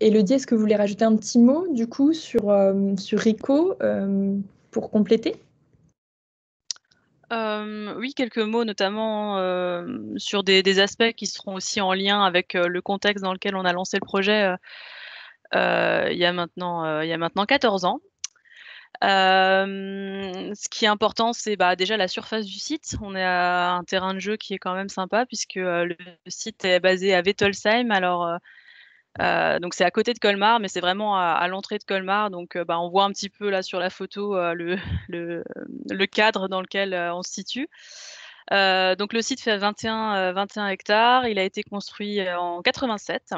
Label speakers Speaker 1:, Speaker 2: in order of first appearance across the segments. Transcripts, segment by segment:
Speaker 1: Élodie, est-ce que vous voulez rajouter un petit mot du coup sur RICO pour compléter?
Speaker 2: Oui, quelques mots, notamment sur des aspects qui seront aussi en lien avec le contexte dans lequel on a lancé le projet il y a maintenant 14 ans. Ce qui est important, c'est déjà la surface du site. On est à un terrain de jeu qui est quand même sympa puisque le site est basé à Wettolsheim. Alors, donc c'est à côté de Colmar, mais c'est vraiment à l'entrée de Colmar. Donc, on voit un petit peu là sur la photo le cadre dans lequel on se situe. Donc le site fait 21 hectares. Il a été construit en 87.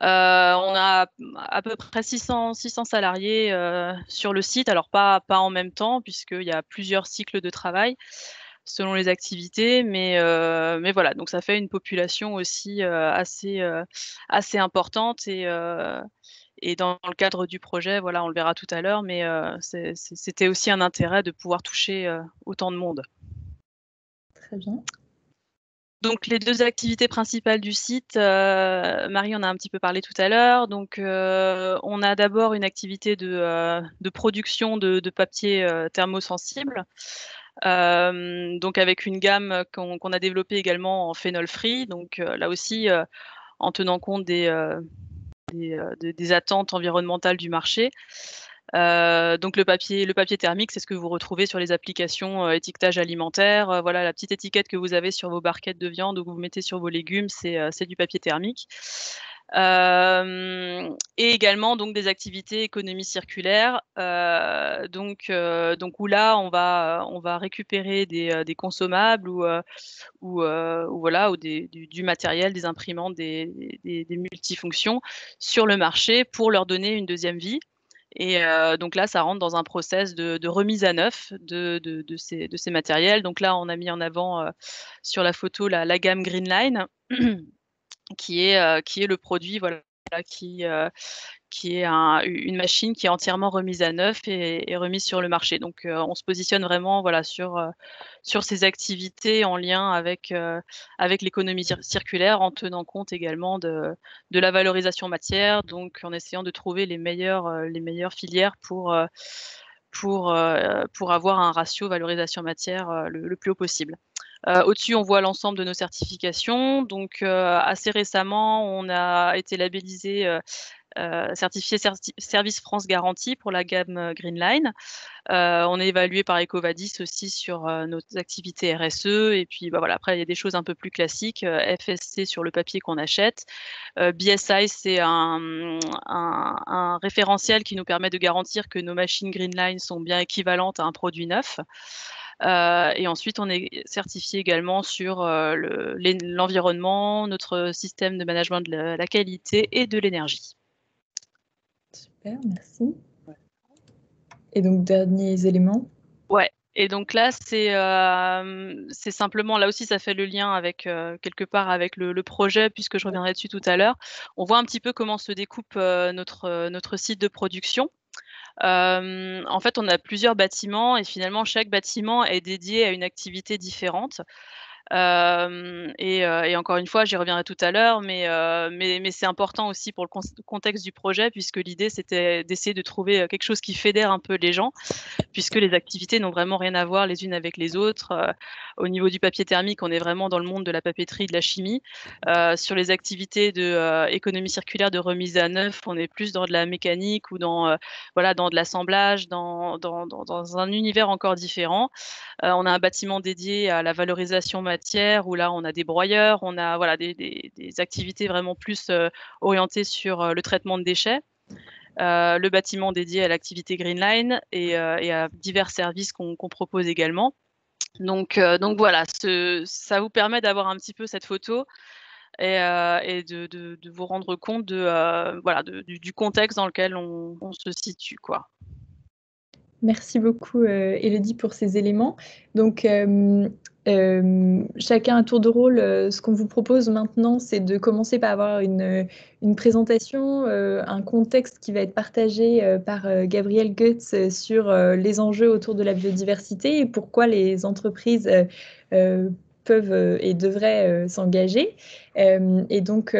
Speaker 2: On a à peu près 600 salariés sur le site. Alors pas en même temps, puisqu'il y a plusieurs cycles de travail selon les activités, mais voilà, donc ça fait une population aussi assez importante et dans le cadre du projet, voilà, on le verra tout à l'heure, mais c'était aussi un intérêt de pouvoir toucher autant de monde.
Speaker 1: Très bien.
Speaker 2: Donc les 2 activités principales du site, Marie en a un petit peu parlé tout à l'heure. Donc, on a d'abord une activité de production de papier thermosensible, donc avec une gamme qu'on a développée également en phénol free. Donc, là aussi, en tenant compte des attentes environnementales du marché. Donc le papier thermique, c'est ce que vous retrouvez sur les applications étiquetage alimentaire. Voilà, la petite étiquette que vous avez sur vos barquettes de viande ou que vous mettez sur vos légumes, c'est du papier thermique. Et également donc des activités économie circulaire, donc où là on va récupérer des consommables ou voilà, ou du matériel, des imprimantes, des multifonctions sur le marché pour leur donner une deuxième vie. Et donc là, ça rentre dans un process de remise à neuf de ces matériels. Donc là, on a mis en avant sur la photo la gamme Greenline qui est le produit, voilà, qui est une machine qui est entièrement remise à neuf et remise sur le marché. Donc, on se positionne vraiment, voilà, sur ces activités en lien avec l'économie circulaire, en tenant compte également de la valorisation matière, donc en essayant de trouver les meilleures filières pour avoir un ratio valorisation matière le plus haut possible. Au-dessus, on voit l'ensemble de nos certifications. Donc, assez récemment, on a été labellisé certifié Service France Garantie pour la gamme Greenline. On est évalué par EcoVadis aussi sur nos activités RSE. Et puis voilà, après, il y a des choses un peu plus classiques. FSC sur le papier qu'on achète. BSI, c'est un référentiel qui nous permet de garantir que nos machines Greenline sont bien équivalentes à un produit neuf. Et ensuite, on est certifié également sur l'environnement, notre système de management de la qualité et de l'énergie.
Speaker 1: Super, merci. Et donc, derniers éléments?
Speaker 2: Ouais, et donc là, c'est simplement, là aussi, ça fait le lien avec quelque part avec le projet, puisque je reviendrai dessus tout à l'heure. On voit un petit peu comment se découpe notre site de production. En fait, on a plusieurs bâtiments et finalement, chaque bâtiment est dédié à une activité différente. Et encore une fois, j'y reviendrai tout à l'heure, mais c'est important aussi pour le contexte du projet, puisque l'idée, c'était d'essayer de trouver quelque chose qui fédère un peu les gens, puisque les activités n'ont vraiment rien à voir les unes avec les autres. Au niveau du papier thermique, on est vraiment dans le monde de la papeterie, de la chimie. Sur les activités de économie circulaire, de remise à neuf, on est plus dans de la mécanique ou dans voilà, dans de l'assemblage, dans un univers encore différent. On a un bâtiment dédié à la valorisation matière où là, on a des broyeurs, on a voilà, des activités vraiment plus orientées sur le traitement de déchets. Le bâtiment dédié à l'activité Greenline et à divers services qu'on propose également. Donc voilà, ça vous permet d'avoir un petit peu cette photo et de vous rendre compte voilà, du contexte dans lequel on se situe, quoi.
Speaker 1: Merci beaucoup, Élodie, pour ces éléments. Donc, chacun à tour de rôle, ce qu'on vous propose maintenant, c'est de commencer par avoir une présentation, un contexte qui va être partagé par Gabriel Goetz sur les enjeux autour de la biodiversité et pourquoi les entreprises peuvent et devraient s'engager. Et donc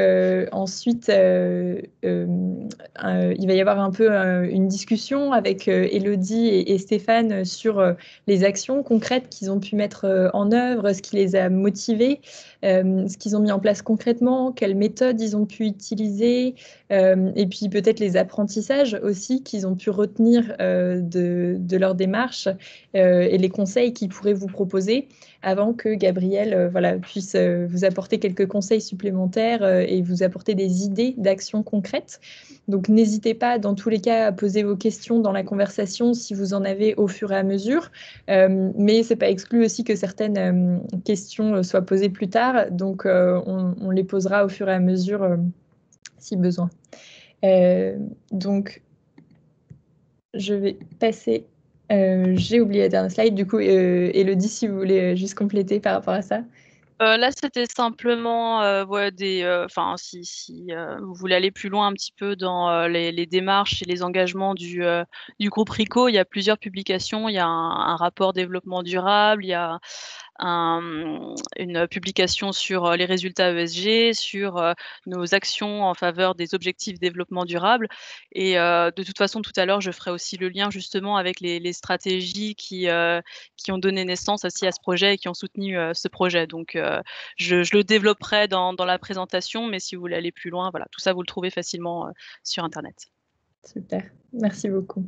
Speaker 1: ensuite, il va y avoir un peu une discussion avec Élodie et Stéphane sur les actions concrètes qu'ils ont pu mettre en œuvre, ce qui les a motivés, ce qu'ils ont mis en place concrètement, quelles méthodes ils ont pu utiliser, et puis peut-être les apprentissages aussi qu'ils ont pu retenir de leur démarche et les conseils qu'ils pourraient vous proposer avant que Gabriel voilà, puisse vous apporter quelques conseils supplémentaires et vous apporter des idées d'actions concrètes. Donc n'hésitez pas dans tous les cas à poser vos questions dans la conversation si vous en avez au fur et à mesure, mais c'est pas exclu aussi que certaines questions soient posées plus tard, donc on les posera au fur et à mesure si besoin. Donc je vais passer. J'ai oublié la dernière slide, du coup, Élodie, si vous voulez juste compléter par rapport à ça.
Speaker 2: Là, c'était simplement enfin, si vous voulez aller plus loin un petit peu dans les démarches et les engagements du groupe RICO, il y a plusieurs publications. Il y a un rapport développement durable, il y a une publication sur les résultats ESG, sur nos actions en faveur des objectifs développement durable. Et de toute façon, tout à l'heure, je ferai aussi le lien justement avec les stratégies qui ont donné naissance aussi à ce projet et qui ont soutenu ce projet. Donc, je le développerai dans la présentation, mais si vous voulez aller plus loin, voilà, tout ça, vous le trouvez facilement sur Internet.
Speaker 1: Super, merci beaucoup.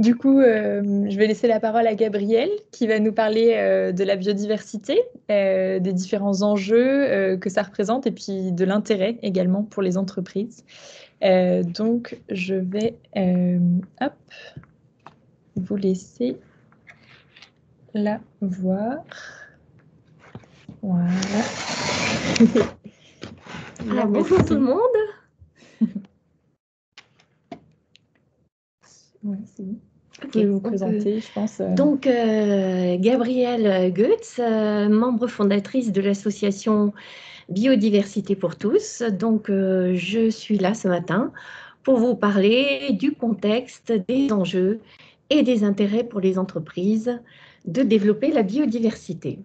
Speaker 1: Du coup, je vais laisser la parole à Gabriel qui va nous parler de la biodiversité, des différents enjeux que ça représente et puis de l'intérêt également pour les entreprises. Donc, je vais hop, vous laisser la voir. Voilà.
Speaker 3: Alors, bonjour tout le monde.
Speaker 1: Ouais, c'est bon. Vous pouvez vous présenter, je pense.
Speaker 3: Donc, Gabrielle Goetz, membre fondatrice de l'association Biodiversité pour tous. Donc, je suis là ce matin pour vous parler du contexte, des enjeux et des intérêts pour les entreprises de développer la biodiversité.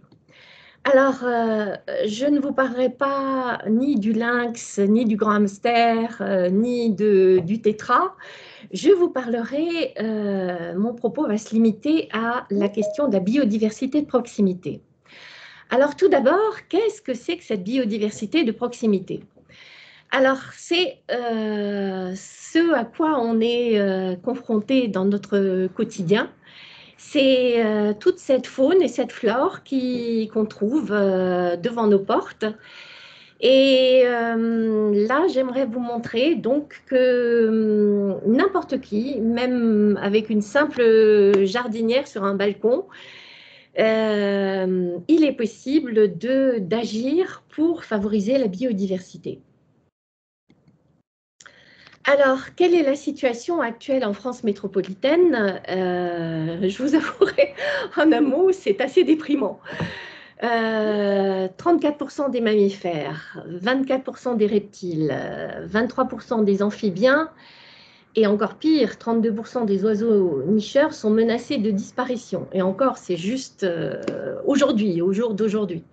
Speaker 3: Alors, je ne vous parlerai pas ni du lynx, ni du grand hamster, ni du tétra. Je vous parlerai, mon propos va se limiter à la question de la biodiversité de proximité. Alors, tout d'abord, qu'est-ce que c'est que cette biodiversité de proximité? Alors, c'est ce à quoi on est confronté dans notre quotidien. C'est toute cette faune et cette flore qu'on trouve devant nos portes. Et là, j'aimerais vous montrer donc que n'importe qui, même avec une simple jardinière sur un balcon, il est possible d'agir pour favoriser la biodiversité. Alors, quelle est la situation actuelle en France métropolitaine? Je vous avouerai en un mot, c'est assez déprimant. 34% des mammifères, 24% des reptiles, 23% des amphibiens et encore pire, 32% des oiseaux nicheurs sont menacés de disparition. Et encore, c'est juste aujourd'hui, au jour d'aujourd'hui.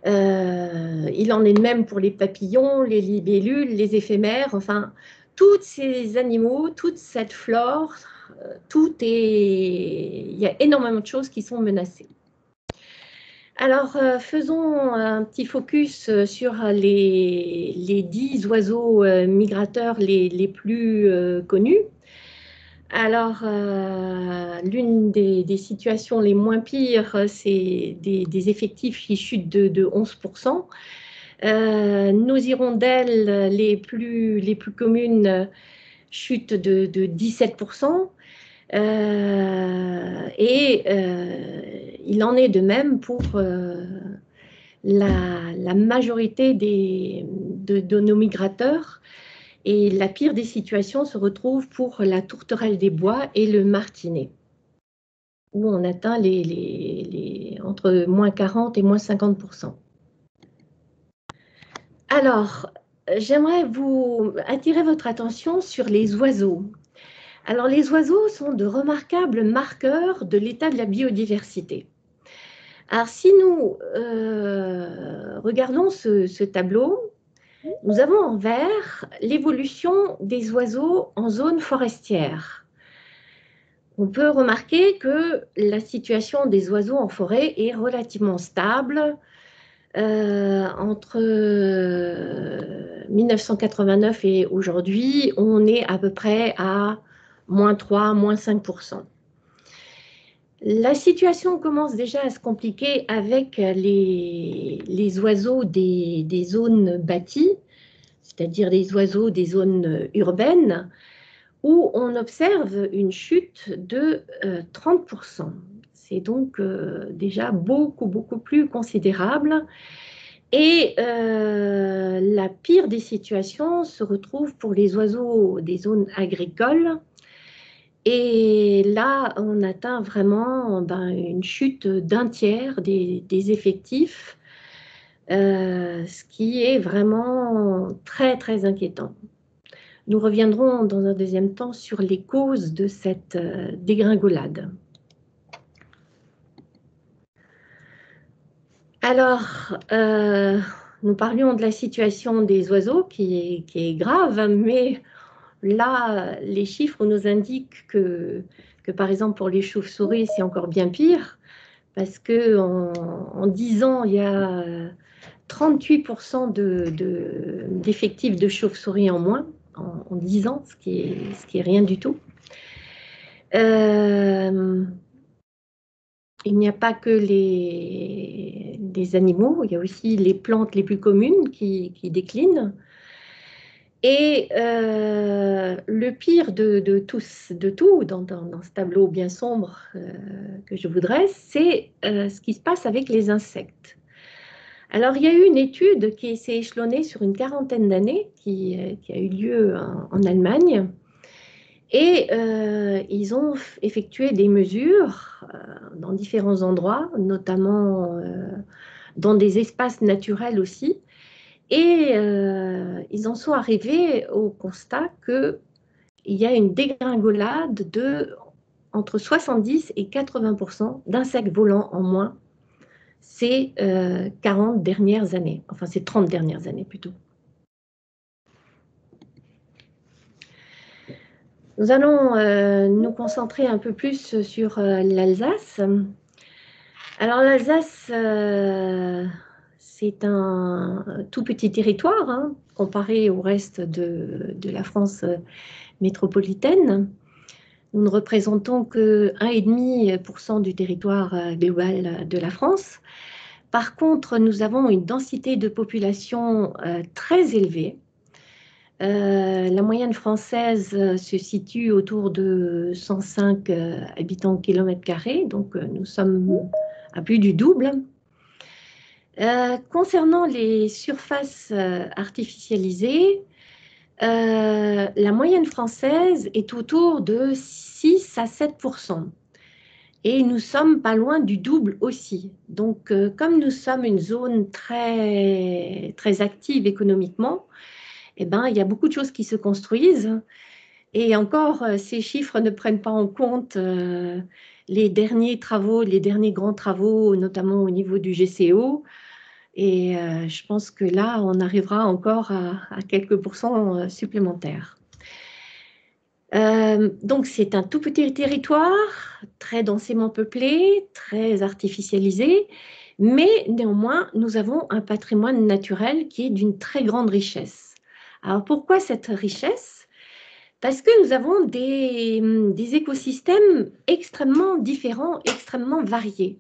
Speaker 3: Il en est de même pour les papillons, les libellules, les éphémères, enfin, tous ces animaux, toute cette flore, il y a énormément de choses qui sont menacées. Alors, faisons un petit focus sur les 10 oiseaux migrateurs les plus connus. Alors, l'une des situations les moins pires, c'est des effectifs qui chutent de 11%. Nos hirondelles les plus communes chutent de 17%. Il en est de même pour la majorité de nos migrateurs. Et la pire des situations se retrouve pour la tourterelle des bois et le martinet, où on atteint entre moins 40 et moins 50%. Alors, j'aimerais vous attirer votre attention sur les oiseaux. Alors, les oiseaux sont de remarquables marqueurs de l'état de la biodiversité. Alors, si nous regardons ce tableau, nous avons en vert l'évolution des oiseaux en zone forestière. On peut remarquer que la situation des oiseaux en forêt est relativement stable. Entre 1989 et aujourd'hui, on est à peu près à -3, -5%. La situation commence déjà à se compliquer avec les oiseaux des zones bâties, c'est-à-dire les oiseaux des zones urbaines, où on observe une chute de 30%. C'est donc déjà beaucoup plus considérable. Et la pire des situations se retrouve pour les oiseaux des zones agricoles. Et là, on atteint vraiment une chute d'un tiers des effectifs, ce qui est vraiment très inquiétant. Nous reviendrons dans un deuxième temps sur les causes de cette dégringolade. Alors, nous parlions de la situation des oiseaux qui est grave, mais là, les chiffres nous indiquent que par exemple, pour les chauves-souris, c'est encore bien pire, parce qu'en 10 ans, il y a 38% d'effectifs de chauves-souris en moins, en 10 ans, ce qui est rien du tout. Il n'y a pas que les animaux, il y a aussi les plantes les plus communes qui déclinent. Et le pire de tout dans ce tableau bien sombre que je vous dresse, c'est ce qui se passe avec les insectes. Alors, il y a eu une étude qui s'est échelonnée sur une quarantaine d'années, qui a eu lieu en Allemagne. Et ils ont effectué des mesures dans différents endroits, notamment dans des espaces naturels aussi. Et ils en sont arrivés au constat qu'il y a une dégringolade de entre 70 et 80% d'insectes volants en moins ces 40 dernières années, enfin ces 30 dernières années plutôt. Nous allons nous concentrer un peu plus sur l'Alsace. Alors l'Alsace, c'est un tout petit territoire hein, comparé au reste de la France métropolitaine. Nous ne représentons que 1,5% du territoire global de la France. Par contre, nous avons une densité de population très élevée. La moyenne française se situe autour de 105 habitants au kilomètre carré, donc nous sommes à plus du double. Concernant les surfaces artificialisées, la moyenne française est autour de 6 à 7%. Et nous sommes pas loin du double aussi. Donc, comme nous sommes une zone très active économiquement, eh ben, il y a beaucoup de choses qui se construisent. Et encore, ces chiffres ne prennent pas en compte les derniers travaux, les derniers grands travaux, notamment au niveau du GCO. Et je pense que là, on arrivera encore à quelques pourcents supplémentaires. Donc, c'est un tout petit territoire, très densément peuplé, très artificialisé, mais néanmoins, nous avons un patrimoine naturel qui est d'une très grande richesse. Alors, pourquoi cette richesse? Parce que nous avons des écosystèmes extrêmement différents, extrêmement variés.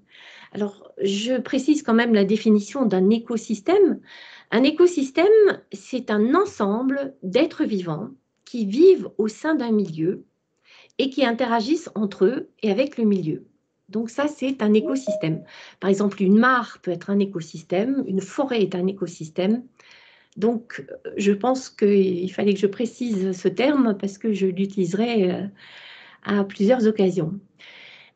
Speaker 3: Alors, je précise quand même la définition d'un écosystème. Un écosystème, c'est un ensemble d'êtres vivants qui vivent au sein d'un milieu et qui interagissent entre eux et avec le milieu. Donc ça, c'est un écosystème. Par exemple, une mare peut être un écosystème, une forêt est un écosystème. Donc, je pense qu'il fallait que je précise ce terme parce que je l'utiliserai à plusieurs occasions.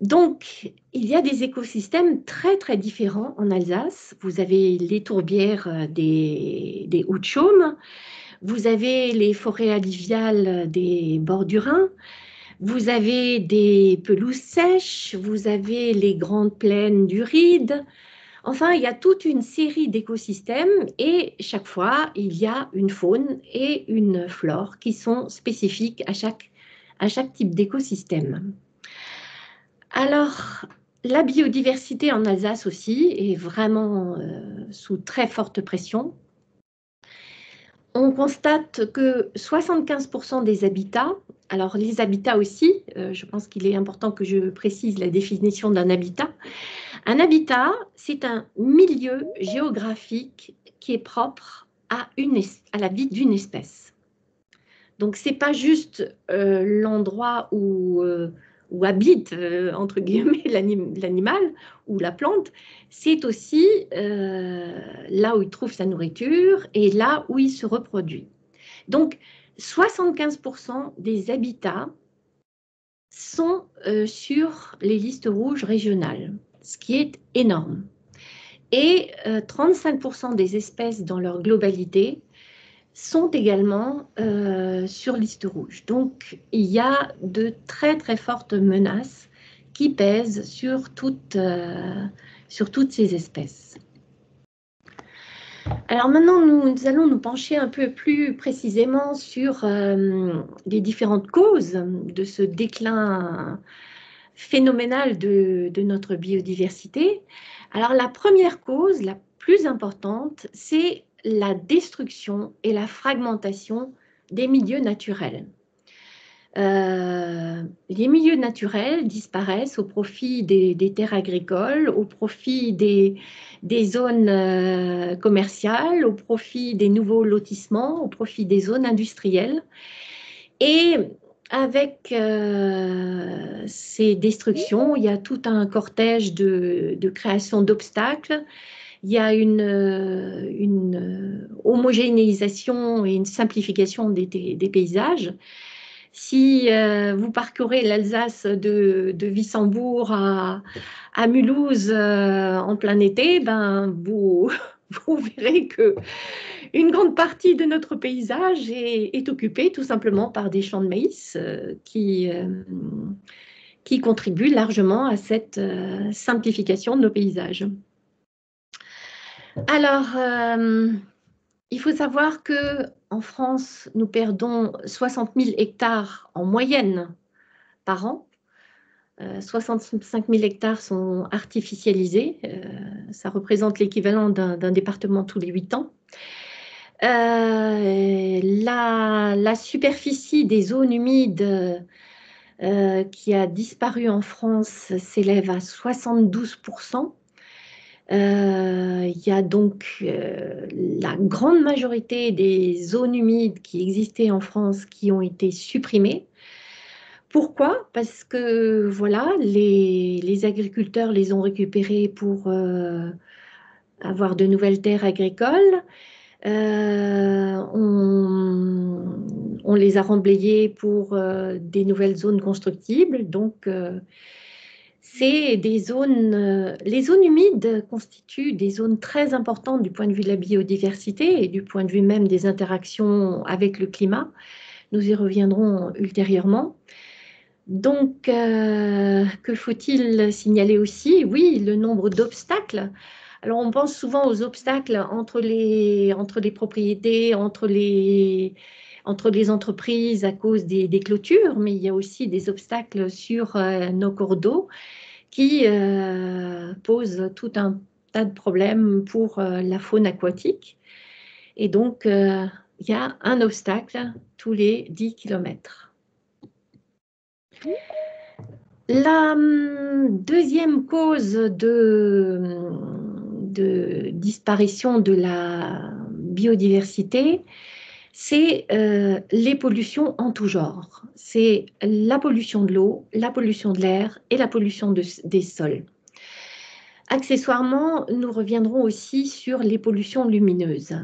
Speaker 3: Donc, il y a des écosystèmes très différents en Alsace. Vous avez les tourbières des Hauts-de-Chaume, vous avez les forêts alluviales des bords du Rhin, Vous avez des pelouses sèches, vous avez les grandes plaines du Ride. Enfin, il y a toute une série d'écosystèmes et chaque fois, il y a une faune et une flore qui sont spécifiques à chaque type d'écosystème. Alors, la biodiversité en Alsace aussi est vraiment sous très forte pression. On constate que 75% des habitats, alors les habitats aussi, je pense qu'il est important que je précise la définition d'un habitat. Un habitat, c'est un milieu géographique qui est propre à la vie d'une espèce. Donc, ce n'est pas juste l'endroit où habite, entre guillemets, l'animal ou la plante, c'est aussi là où il trouve sa nourriture et là où il se reproduit. Donc, 75% des habitats sont sur les listes rouges régionales, ce qui est énorme. Et 35% des espèces dans leur globalité sont également sur liste rouge. Donc, il y a de très, très fortes menaces qui pèsent sur toutes ces espèces. Alors maintenant, nous allons nous pencher un peu plus précisément sur les différentes causes de ce déclin phénoménal de notre biodiversité. Alors la première cause, la plus importante, c'est la destruction et la fragmentation des milieux naturels. Les milieux naturels disparaissent au profit des terres agricoles, au profit des zones commerciales, au profit des nouveaux lotissements, au profit des zones industrielles. Et avec ces destructions, il y a tout un cortège de création d'obstacles. Il y a une homogénéisation et une simplification des paysages. Si vous parcourez l'Alsace de Wissembourg à Mulhouse en plein été, ben vous verrez que une grande partie de notre paysage est occupée tout simplement par des champs de maïs qui contribuent largement à cette simplification de nos paysages. Alors, il faut savoir qu'en France, nous perdons 60 000 hectares en moyenne par an. 65 000 hectares sont artificialisés. Ça représente l'équivalent d'un département tous les 8 ans. La superficie des zones humides qui a disparu en France s'élève à 72%. Il y a donc la grande majorité des zones humides qui existaient en France qui ont été supprimées. Pourquoi? Parce que voilà, les agriculteurs les ont récupérées pour avoir de nouvelles terres agricoles. On les a remblayées pour des nouvelles zones constructibles. Donc, c'est des zones, les zones humides constituent des zones très importantes du point de vue de la biodiversité et du point de vue même des interactions avec le climat. Nous y reviendrons ultérieurement. Donc, que faut-il signaler aussi? Oui, le nombre d'obstacles. Alors, on pense souvent aux obstacles entre les propriétés, entre les entreprises à cause des clôtures, mais il y a aussi des obstacles sur nos cours d'eau qui posent tout un tas de problèmes pour la faune aquatique. Et donc, il y a un obstacle tous les 10 km. La deuxième cause de disparition de la biodiversité, c'est les pollutions en tout genre. C'est la pollution de l'eau, la pollution de l'air et la pollution des sols. Accessoirement, nous reviendrons aussi sur les pollutions lumineuses.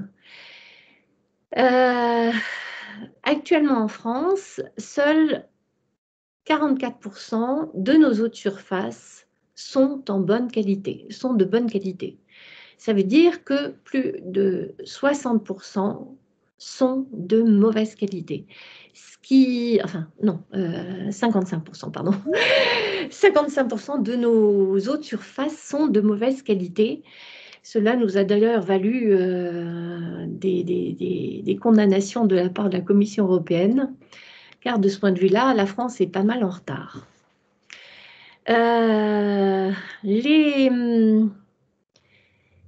Speaker 3: Actuellement en France, seuls 44% de nos eaux de surface sont de bonne qualité. Ça veut dire que plus de 60% sont de mauvaise qualité. Ce qui, enfin, non, 55%, pardon. 55% de nos eaux de surface sont de mauvaise qualité. Cela nous a d'ailleurs valu des condamnations de la part de la Commission européenne, car de ce point de vue-là, la France est pas mal en retard.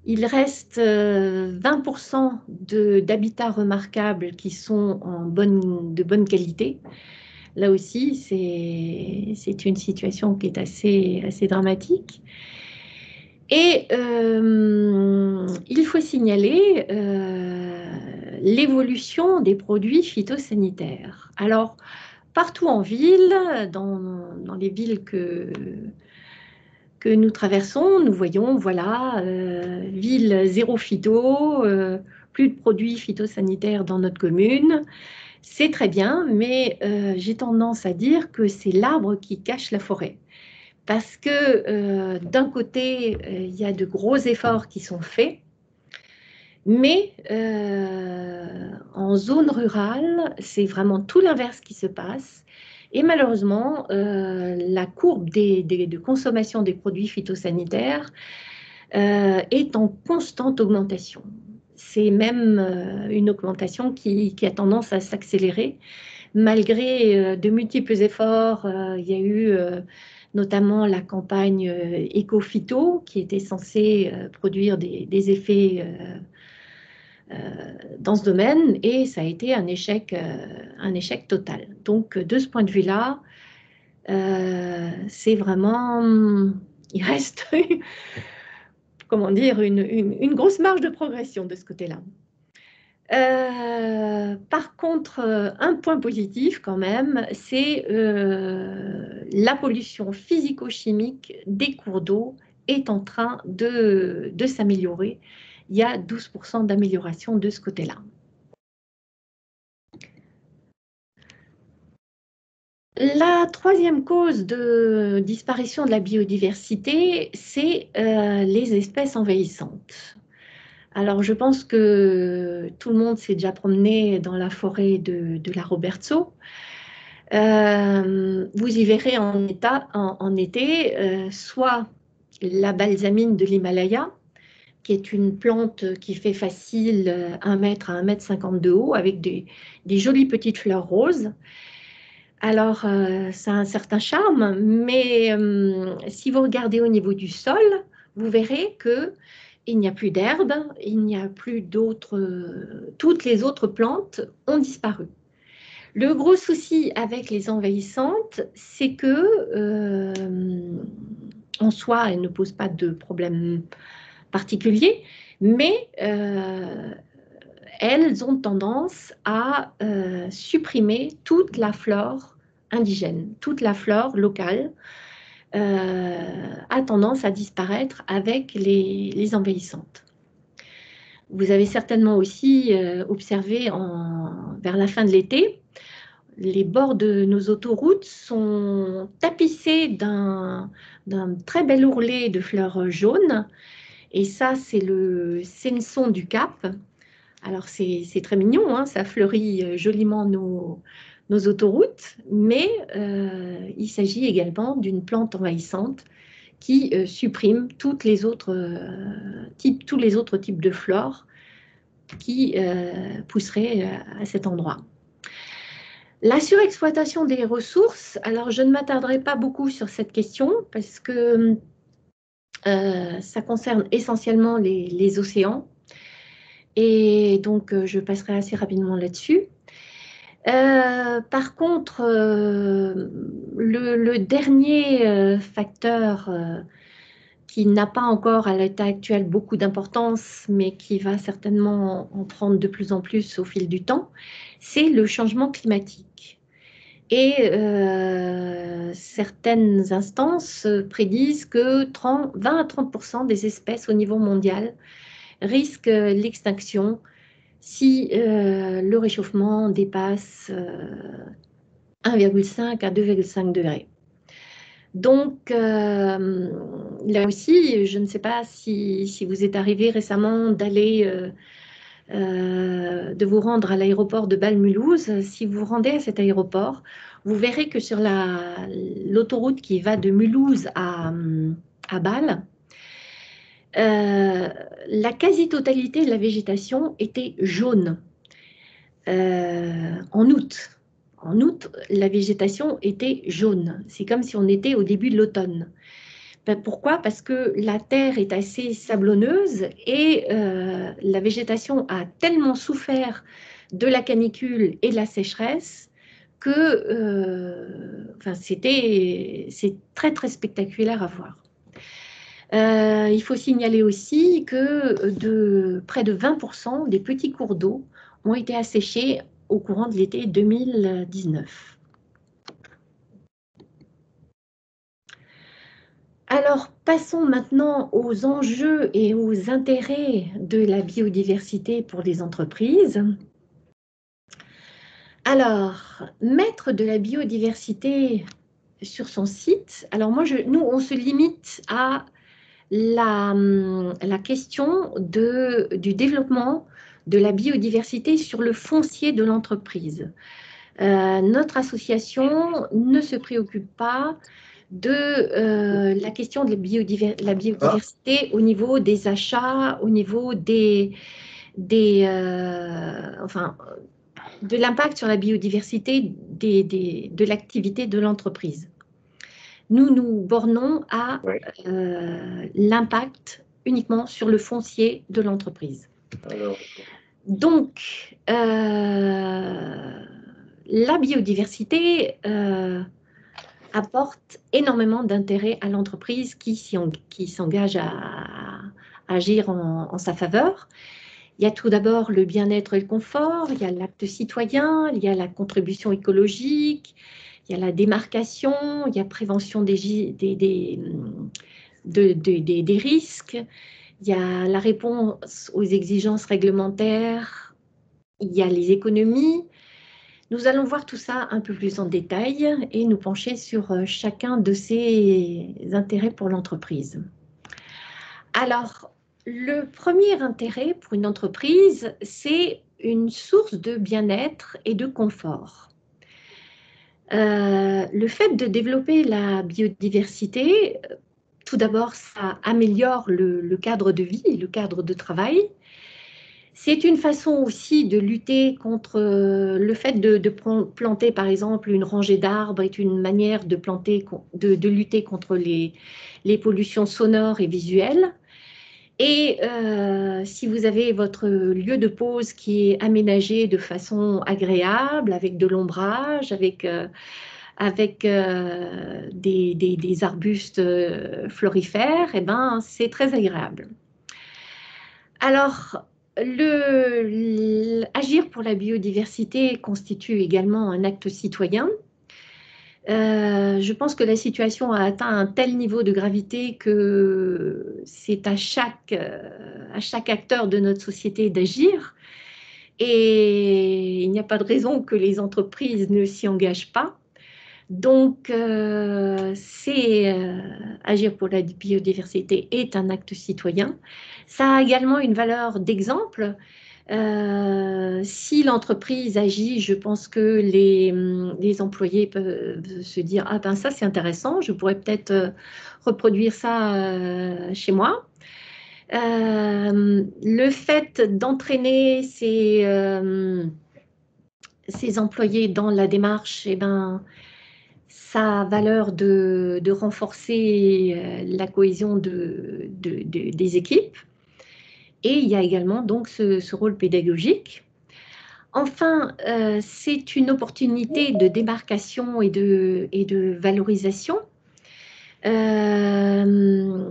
Speaker 3: Il reste 20% d'habitats remarquables qui sont de bonne qualité. Là aussi, c'est une situation qui est assez dramatique. Et il faut signaler l'évolution des produits phytosanitaires. Alors, partout en ville, dans les villes que nous traversons, nous voyons, voilà, ville zéro phyto, plus de produits phytosanitaires dans notre commune. C'est très bien, mais j'ai tendance à dire que c'est l'arbre qui cache la forêt. Parce que d'un côté, il y a de gros efforts qui sont faits, mais en zone rurale, c'est vraiment tout l'inverse qui se passe. Et malheureusement, la courbe de consommation des produits phytosanitaires est en constante augmentation. C'est même une augmentation qui a tendance à s'accélérer. Malgré de multiples efforts, il y a eu notamment la campagne Éco-Phyto qui était censée produire des effets dans ce domaine, et ça a été un échec total. Donc, de ce point de vue-là, c'est vraiment, il reste, comment dire, une grosse marge de progression de ce côté-là. Par contre, un point positif quand même, c'est la pollution physico-chimique des cours d'eau est en train de s'améliorer. Il y a 12% d'amélioration de ce côté-là. La troisième cause de disparition de la biodiversité, c'est les espèces envahissantes. Alors, je pense que tout le monde s'est déjà promené dans la forêt de la Robertso. Vous y verrez en été soit la balsamine de l'Himalaya, qui est une plante qui fait facile 1 mètre à 1,50 m de haut, avec des jolies petites fleurs roses. Alors, ça a un certain charme, mais si vous regardez au niveau du sol, vous verrez qu'il n'y a plus d'herbe, il n'y a plus d'autres, toutes les autres plantes ont disparu. Le gros souci avec les envahissantes, c'est que, en soi, elles ne posent pas de problème particulier, mais elles ont tendance à supprimer toute la flore indigène, toute la flore locale a tendance à disparaître avec les envahissantes. Vous avez certainement aussi observé vers la fin de l'été, les bords de nos autoroutes sont tapissés d'un très bel ourlet de fleurs jaunes. Et ça, c'est le Senson du Cap. Alors, c'est très mignon, hein, ça fleurit joliment nos autoroutes, mais il s'agit également d'une plante envahissante qui supprime tous les autres types de flore qui pousseraient à cet endroit. La surexploitation des ressources, alors je ne m'attarderai pas beaucoup sur cette question parce que ça concerne essentiellement les océans, et donc je passerai assez rapidement là-dessus. Par contre, le dernier facteur qui n'a pas encore à l'état actuel beaucoup d'importance, mais qui va certainement en prendre de plus en plus au fil du temps, c'est le changement climatique. Et certaines instances prédisent que 20 à 30% des espèces au niveau mondial risquent l'extinction si le réchauffement dépasse 1,5 à 2,5 degrés. Donc, là aussi, je ne sais pas si vous êtes arrivé récemment d'aller de vous rendre à l'aéroport de Bâle-Mulhouse. Si vous vous rendez à cet aéroport, vous verrez que sur l'autoroute qui va de Mulhouse à Bâle, la quasi-totalité de la végétation était jaune. En août. En août, la végétation était jaune. C'est comme si on était au début de l'automne. Ben, pourquoi? Parce que la terre est assez sablonneuse et la végétation a tellement souffert de la canicule et de la sécheresse que c'est très très spectaculaire à voir. Il faut signaler aussi que près de 20% des petits cours d'eau ont été asséchés au courant de l'été 2019. Alors, passons maintenant aux enjeux et aux intérêts de la biodiversité pour les entreprises. Alors, mettre de la biodiversité sur son site, alors nous, on se limite à la question du développement de la biodiversité sur le foncier de l'entreprise. Notre association ne se préoccupe pas de la question de la biodiversité au niveau des achats, au niveau de l'impact sur la biodiversité de l'activité de l'entreprise. Nous nous bornons à l'impact uniquement sur le foncier de l'entreprise. Donc, la biodiversité apporte énormément d'intérêt à l'entreprise qui s'engage à agir en sa faveur. Il y a tout d'abord le bien-être et le confort, il y a l'acte citoyen, il y a la contribution écologique, il y a la démarcation, il y a prévention des risques, il y a la réponse aux exigences réglementaires, il y a les économies. Nous allons voir tout ça un peu plus en détail et nous pencher sur chacun de ces intérêts pour l'entreprise. Alors, le premier intérêt pour une entreprise, c'est une source de bien-être et de confort. Le fait de développer la biodiversité, tout d'abord, ça améliore le cadre de vie et le cadre de travail. C'est une façon aussi de lutter contre le fait de planter, par exemple, une rangée d'arbres est une manière de lutter contre les pollutions sonores et visuelles. Et si vous avez votre lieu de pause qui est aménagé de façon agréable, avec de l'ombrage, avec des arbustes florifères, eh ben, c'est très agréable. Alors, agir pour la biodiversité constitue également un acte citoyen. Je pense que la situation a atteint un tel niveau de gravité que c'est à chaque acteur de notre société d'agir. Et il n'y a pas de raison que les entreprises ne s'y engagent pas. Donc, agir pour la biodiversité est un acte citoyen. Ça a également une valeur d'exemple. Si l'entreprise agit, je pense que les employés peuvent se dire « Ah ben ça c'est intéressant, je pourrais peut-être reproduire ça chez moi ». Le fait d'entraîner ces employés dans la démarche, eh ben, ça a valeur de renforcer la cohésion des équipes. Et il y a également donc ce rôle pédagogique. Enfin, c'est une opportunité de démarcation et de valorisation. Une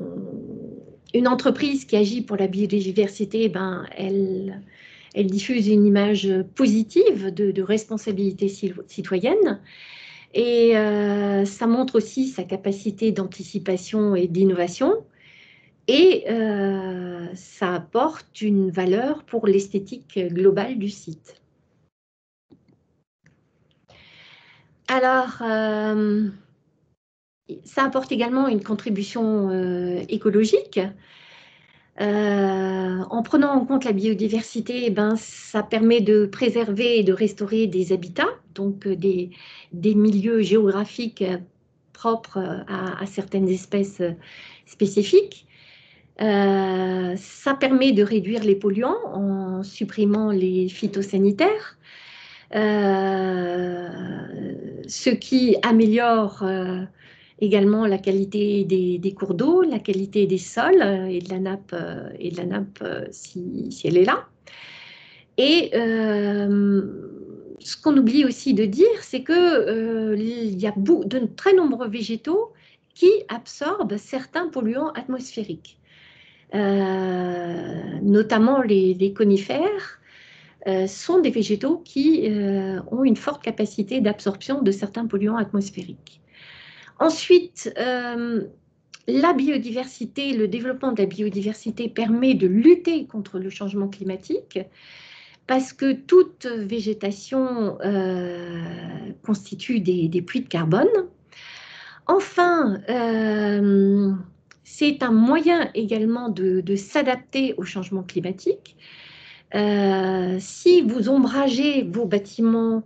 Speaker 3: entreprise qui agit pour la biodiversité, ben, elle diffuse une image positive de responsabilité citoyenne. Et ça montre aussi sa capacité d'anticipation et d'innovation. Et ça apporte une valeur pour l'esthétique globale du site. Alors, ça apporte également une contribution écologique. En prenant en compte la biodiversité, eh ben, ça permet de préserver et de restaurer des habitats, donc des milieux géographiques propres à certaines espèces spécifiques. Ça permet de réduire les polluants en supprimant les phytosanitaires, ce qui améliore également la qualité des cours d'eau, la qualité des sols et de la nappe si elle est là. Et ce qu'on oublie aussi de dire, c'est que il y a de très nombreux végétaux qui absorbent certains polluants atmosphériques, notamment les conifères. Sont des végétaux qui ont une forte capacité d'absorption de certains polluants atmosphériques. Ensuite, la biodiversité, le développement de la biodiversité permet de lutter contre le changement climatique parce que toute végétation constitue des puits de carbone. Enfin, c'est un moyen également de s'adapter au changement climatique. Si vous ombragez vos bâtiments,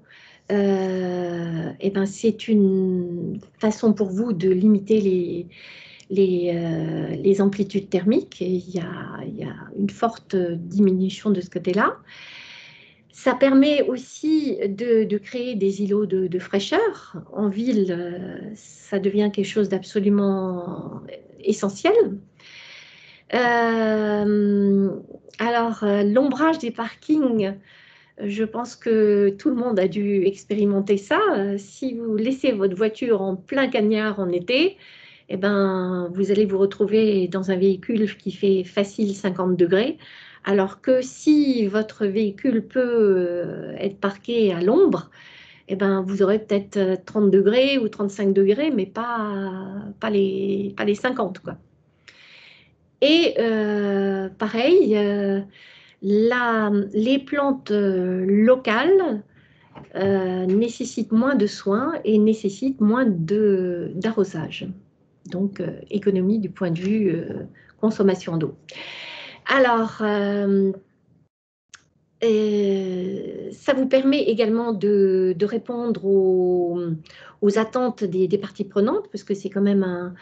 Speaker 3: eh ben, c'est une façon pour vous de limiter les amplitudes thermiques. Et il y a une forte diminution de ce côté-là. Ça permet aussi de créer des îlots de fraîcheur. En ville, ça devient quelque chose d'absolument essentiel. L'ombrage des parkings, je pense que tout le monde a dû expérimenter ça. Si vous laissez votre voiture en plein cagnard en été, eh ben, vous allez vous retrouver dans un véhicule qui fait facile 50 degrés, alors que si votre véhicule peut être parqué à l'ombre, eh ben, vous aurez peut-être 30 degrés ou 35 degrés, mais pas les 50, quoi. Et pareil, les plantes locales nécessitent moins de soins et nécessitent moins d'arrosage. Donc, économie du point de vue consommation d'eau. Alors, ça vous permet également de répondre aux attentes des parties prenantes, parce que c'est quand même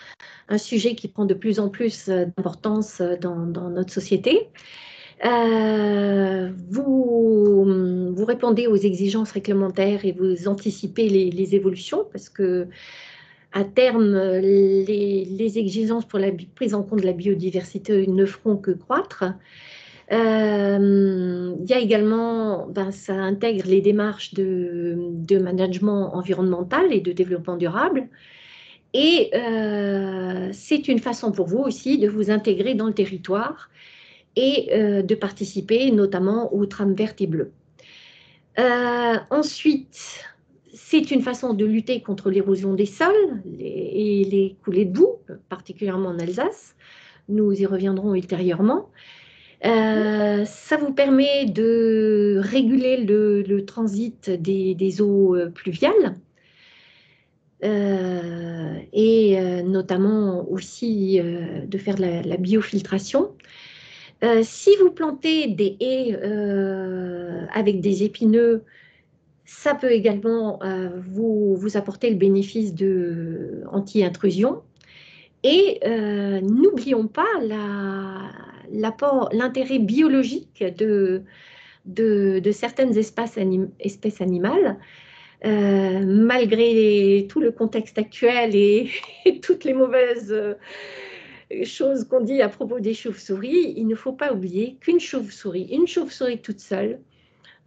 Speaker 3: un sujet qui prend de plus en plus d'importance dans notre société. Vous répondez aux exigences réglementaires et vous anticipez les évolutions, parce que à terme, les exigences pour la prise en compte de la biodiversité ne feront que croître. Il y a également, ça intègre les démarches de management environnemental et de développement durable. Et c'est une façon pour vous aussi de vous intégrer dans le territoire et de participer notamment aux trames vertes et bleues. Ensuite, c'est une façon de lutter contre l'érosion des sols et les coulées de boue, particulièrement en Alsace. Nous y reviendrons ultérieurement. Ça vous permet de réguler le transit des eaux pluviales et notamment aussi de faire la biofiltration. Si vous plantez des haies avec des épineux, ça peut également vous apporter le bénéfice de anti-intrusion. Et n'oublions pas l'intérêt biologique de certaines espèces animales, malgré tout le contexte actuel et toutes les mauvaises choses qu'on dit à propos des chauves-souris. Il ne faut pas oublier qu'une chauve-souris toute seule,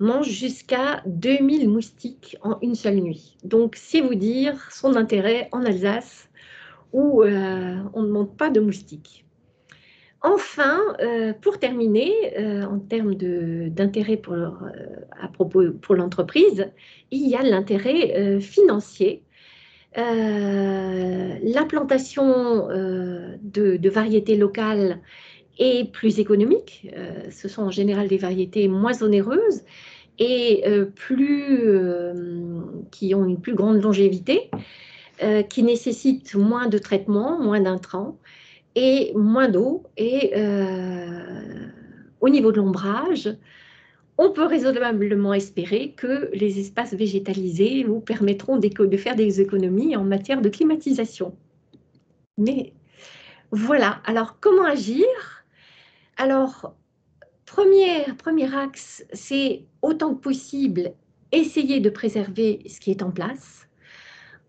Speaker 3: mange jusqu'à 2000 moustiques en une seule nuit. Donc, c'est vous dire son intérêt en Alsace, où on ne monte pas de moustiques. Enfin, pour terminer, en termes d'intérêt pour l'entreprise, il y a l'intérêt financier. L'implantation de variétés locales est plus économique. Ce sont en général des variétés moins onéreuses et qui ont une plus grande longévité, qui nécessitent moins de traitement, moins d'intrants. et moins d'eau. Et au niveau de l'ombrage, on peut raisonnablement espérer que les espaces végétalisés vous permettront de faire des économies en matière de climatisation. Mais voilà, alors comment agir? Alors, premier axe, c'est autant que possible essayer de préserver ce qui est en place.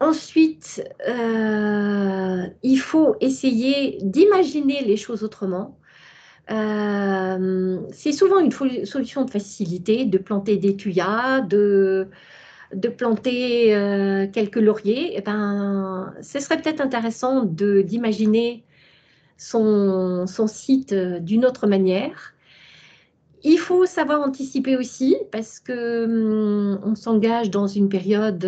Speaker 3: Ensuite, il faut essayer d'imaginer les choses autrement. C'est souvent une solution de facilité de planter des tuyas, de planter quelques lauriers. Eh ben, ce serait peut-être intéressant d'imaginer son site d'une autre manière. Il faut savoir anticiper aussi parce que on s'engage dans une période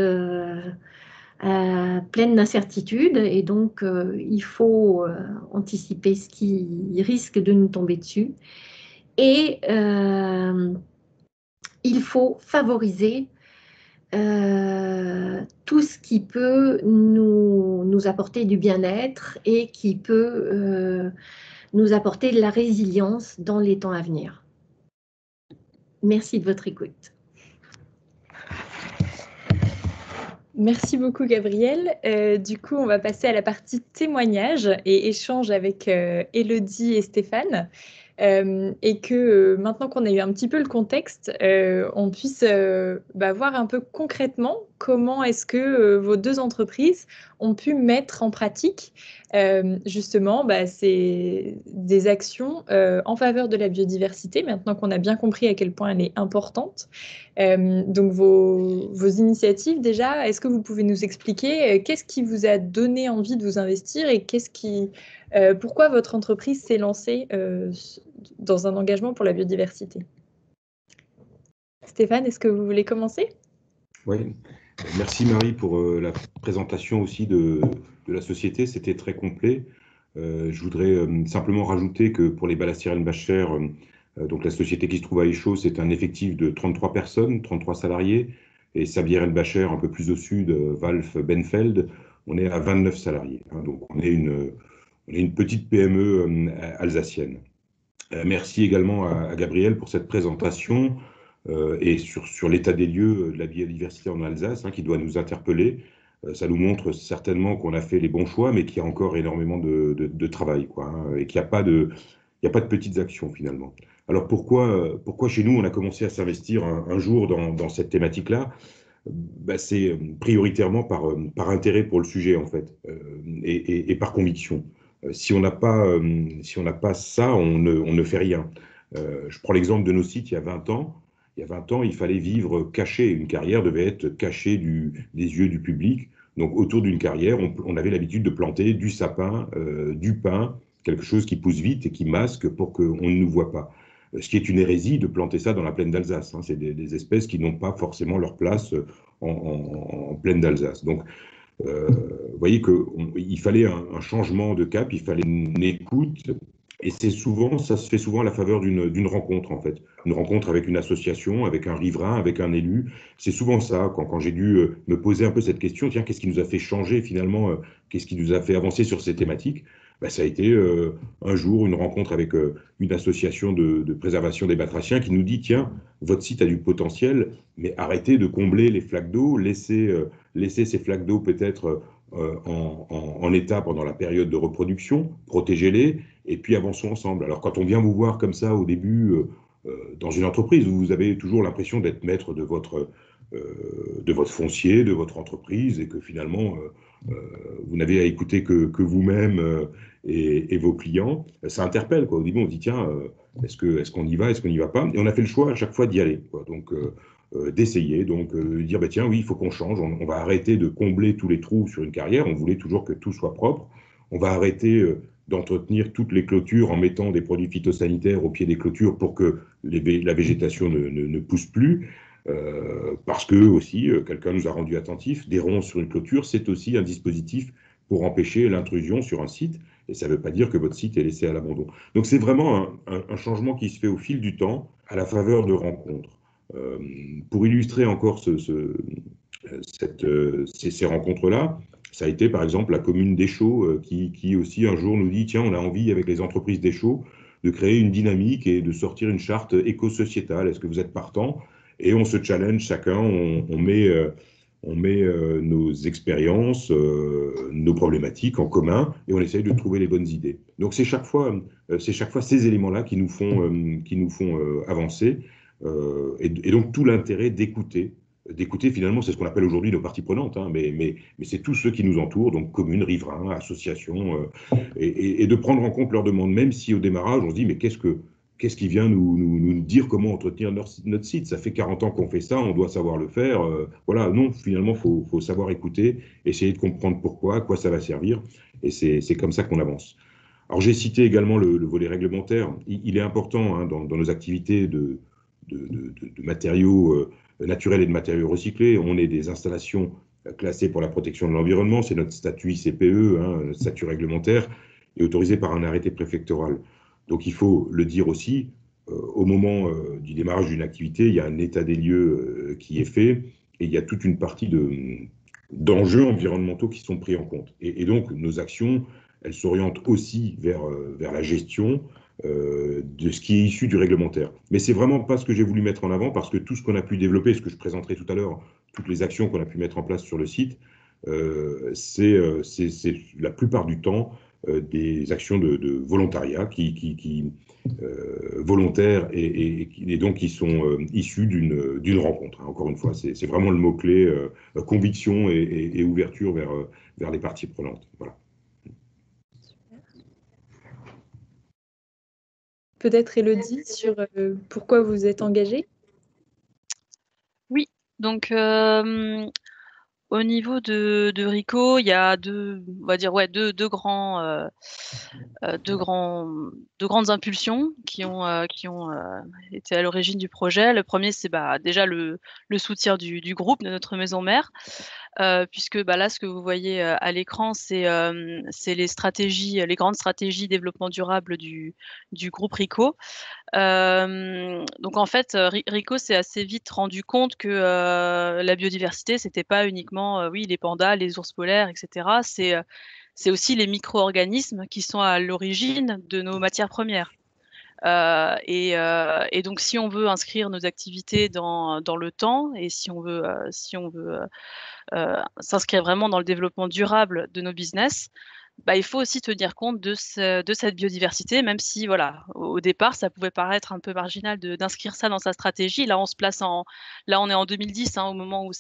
Speaker 3: pleine d'incertitudes et donc il faut anticiper ce qui risque de nous tomber dessus et il faut favoriser tout ce qui peut nous apporter du bien-être et qui peut nous apporter de la résilience dans les temps à venir. Merci de votre écoute.
Speaker 1: Merci beaucoup, Gabrielle. Du coup, on va passer à la partie témoignage et échange avec Élodie et Stéphane. Et que maintenant qu'on a eu un petit peu le contexte, on puisse voir un peu concrètement comment est-ce que vos deux entreprises ont pu mettre en pratique justement des actions en faveur de la biodiversité, maintenant qu'on a bien compris à quel point elle est importante. Donc vos initiatives déjà, est-ce que vous pouvez nous expliquer qu'est-ce qui vous a donné envie de vous investir et pourquoi votre entreprise s'est lancée dans un engagement pour la biodiversité? Stéphane, est-ce que vous voulez commencer?
Speaker 4: Oui, merci Marie pour la présentation aussi de la société, c'était très complet. Je voudrais simplement rajouter que pour les Ballastière Bacher, donc la société qui se trouve à Échaud, c'est un effectif de 33 personnes, 33 salariés, et Sabière Bacher, un peu plus au sud, Walf-Benfeld, on est à 29 salariés. Hein, donc on est une petite PME alsacienne. Merci également à Gabrielle pour cette présentation et sur l'état des lieux de la biodiversité en Alsace, hein, qui doit nous interpeller. Ça nous montre certainement qu'on a fait les bons choix, mais qu'il y a encore énormément de travail, quoi, hein, et qu'il n'y a pas de petites actions finalement. Alors pourquoi chez nous on a commencé à s'investir un jour dans cette thématique-là? C'est prioritairement par intérêt pour le sujet en fait, et par conviction. Si on n'a pas ça, on ne fait rien. Je prends l'exemple de nos sites il y a 20 ans. Il y a 20 ans, il fallait vivre caché. Une carrière devait être cachée des yeux du public. Donc autour d'une carrière, on avait l'habitude de planter du sapin, du pin, quelque chose qui pousse vite et qui masque pour qu'on ne nous voit pas. Ce qui est une hérésie de planter ça dans la plaine d'Alsace. Hein. C'est des espèces qui n'ont pas forcément leur place en plaine d'Alsace. Donc, vous voyez qu'il fallait un changement de cap, il fallait une écoute, et ça se fait souvent à la faveur d'une rencontre, en fait. Une rencontre avec une association, avec un riverain, avec un élu. C'est souvent ça, quand j'ai dû me poser un peu cette question, tiens, qu'est-ce qui nous a fait changer finalement, qu'est-ce qui nous a fait avancer sur ces thématiques? Ça a été un jour une rencontre avec une association de préservation des batraciens qui nous dit, tiens, votre site a du potentiel, mais arrêtez de combler les flaques d'eau, laissez ces flaques d'eau peut-être en état pendant la période de reproduction, protégez-les, et puis avançons ensemble. Alors quand on vient vous voir comme ça au début, dans une entreprise où vous avez toujours l'impression d'être maître de votre foncier, de votre entreprise, et que finalement, vous n'avez à écouter que vous-même et vos clients, ça interpelle, quoi. Au début, on se dit, tiens, est-ce qu'on y va, est-ce qu'on n'y va pas? Et on a fait le choix à chaque fois d'y aller, quoi. Donc, d'essayer, donc dire, tiens, oui, il faut qu'on change, on va arrêter de combler tous les trous sur une carrière, on voulait toujours que tout soit propre, on va arrêter d'entretenir toutes les clôtures en mettant des produits phytosanitaires au pied des clôtures pour que la végétation ne pousse plus. Parce que aussi, quelqu'un nous a rendu attentifs, des ronces sur une clôture, c'est aussi un dispositif pour empêcher l'intrusion sur un site, et ça ne veut pas dire que votre site est laissé à l'abandon. Donc c'est vraiment un changement qui se fait au fil du temps, à la faveur de rencontres. Pour illustrer encore ces rencontres-là. Ça a été par exemple la commune d'Échaud qui aussi un jour nous dit, tiens, on a envie avec les entreprises d'Échaud de créer une dynamique et de sortir une charte éco-sociétale. Est-ce que vous êtes partant? Et on se challenge chacun, on met nos expériences, nos problématiques en commun et on essaye de trouver les bonnes idées. Donc c'est chaque fois ces éléments-là qui nous font avancer. Et donc tout l'intérêt d'écouter finalement, c'est ce qu'on appelle aujourd'hui nos parties prenantes, hein, mais c'est tous ceux qui nous entourent, donc communes, riverains, associations, et de prendre en compte leurs demandes, même si au démarrage on se dit mais qu'est-ce qui vient nous dire comment entretenir notre site? Ça fait 40 ans qu'on fait ça, on doit savoir le faire. Voilà, non, finalement, faut savoir écouter, essayer de comprendre pourquoi, à quoi ça va servir, et c'est comme ça qu'on avance. Alors j'ai cité également le volet réglementaire. Il est important hein, dans nos activités de matériaux naturels et de matériaux recyclés. On est des installations classées pour la protection de l'environnement, c'est notre statut ICPE, hein, notre statut réglementaire, et autorisé par un arrêté préfectoral. Donc il faut le dire aussi, au moment du démarrage d'une activité, il y a un état des lieux qui est fait, et il y a toute une partie d'enjeux environnementaux qui sont pris en compte. Et donc nos actions, elles s'orientent aussi vers la gestion de ce qui est issu du réglementaire. Mais c'est vraiment pas ce que j'ai voulu mettre en avant, parce que tout ce qu'on a pu développer, ce que je présenterai tout à l'heure, toutes les actions qu'on a pu mettre en place sur le site, c'est la plupart du temps des actions de volontariat volontaires et donc qui sont issues d'une rencontre. Hein. Encore une fois, c'est vraiment le mot-clé, conviction et ouverture vers les parties prenantes. Voilà.
Speaker 1: Peut-être Élodie, sur pourquoi vous êtes engagée?
Speaker 2: Oui, donc au niveau de RICO, il y a on va dire, deux grandes impulsions qui ont été à l'origine du projet. Le premier, c'est déjà le soutien du groupe, de notre maison mère, puisque là, ce que vous voyez à l'écran, c'est les grandes stratégies développement durable du groupe RICO. Donc en fait, RICO s'est assez vite rendu compte que la biodiversité, c'était pas uniquement oui, les pandas, les ours polaires, etc. C'est aussi les micro-organismes qui sont à l'origine de nos matières premières. Et donc si on veut inscrire nos activités dans le temps, et si on veut s'inscrire vraiment dans le développement durable de nos business, il faut aussi tenir compte de cette biodiversité, même si voilà, au départ, ça pouvait paraître un peu marginal d'inscrire ça dans sa stratégie. Là, on est en 2010, hein, au moment où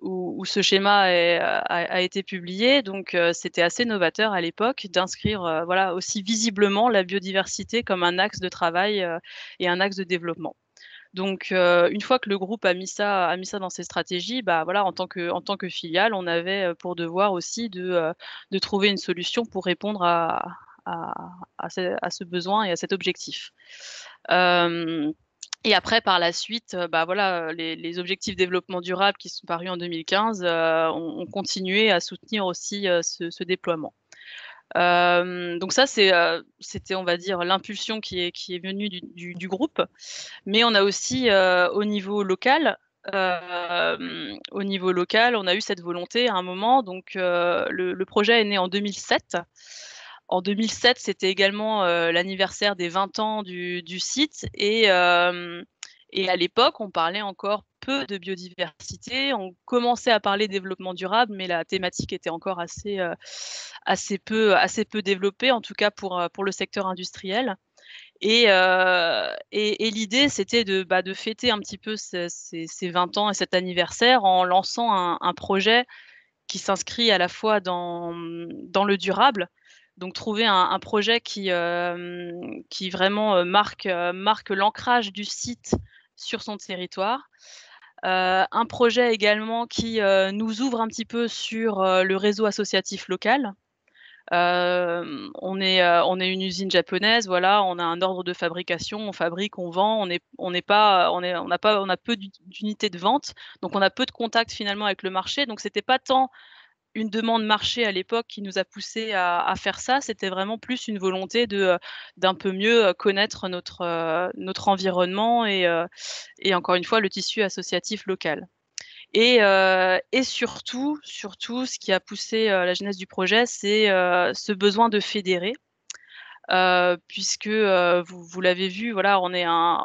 Speaker 2: où ce schéma a été publié. Donc, c'était assez novateur à l'époque d'inscrire voilà, aussi visiblement la biodiversité comme un axe de travail et un axe de développement. Donc, une fois que le groupe a mis ça dans ses stratégies, voilà, en tant que filiale, on avait pour devoir aussi de trouver une solution pour répondre à ce besoin et à cet objectif. Et après, par la suite, voilà, les objectifs développement durable qui sont parus en 2015 ont continué à soutenir aussi ce déploiement. Donc ça, c'était, on va dire, l'impulsion qui est venue du groupe. Mais on a aussi au niveau local, on a eu cette volonté à un moment. Donc le projet est né en 2007. En 2007, c'était également l'anniversaire des 20 ans du site, et à l'époque, on parlait encore peu de biodiversité. On commençait à parler développement durable, mais la thématique était encore assez peu développée, en tout cas pour le secteur industriel. Et l'idée, c'était de fêter un petit peu ces 20 ans et cet anniversaire en lançant un projet qui s'inscrit à la fois dans le durable. Donc trouver un projet qui vraiment marque l'ancrage du site sur son territoire. Un projet également qui nous ouvre un petit peu sur le réseau associatif local. On est une usine japonaise, voilà, on a un ordre de fabrication, on fabrique, on vend, on a peu d'unités de vente, donc on a peu de contacts finalement avec le marché. Donc c'était pas tant une demande marché à l'époque qui nous a poussé à faire ça, c'était vraiment plus une volonté d'un peu mieux connaître notre environnement et encore une fois le tissu associatif local. Et surtout, ce qui a poussé la genèse du projet, c'est ce besoin de fédérer. Puisque vous l'avez vu, voilà,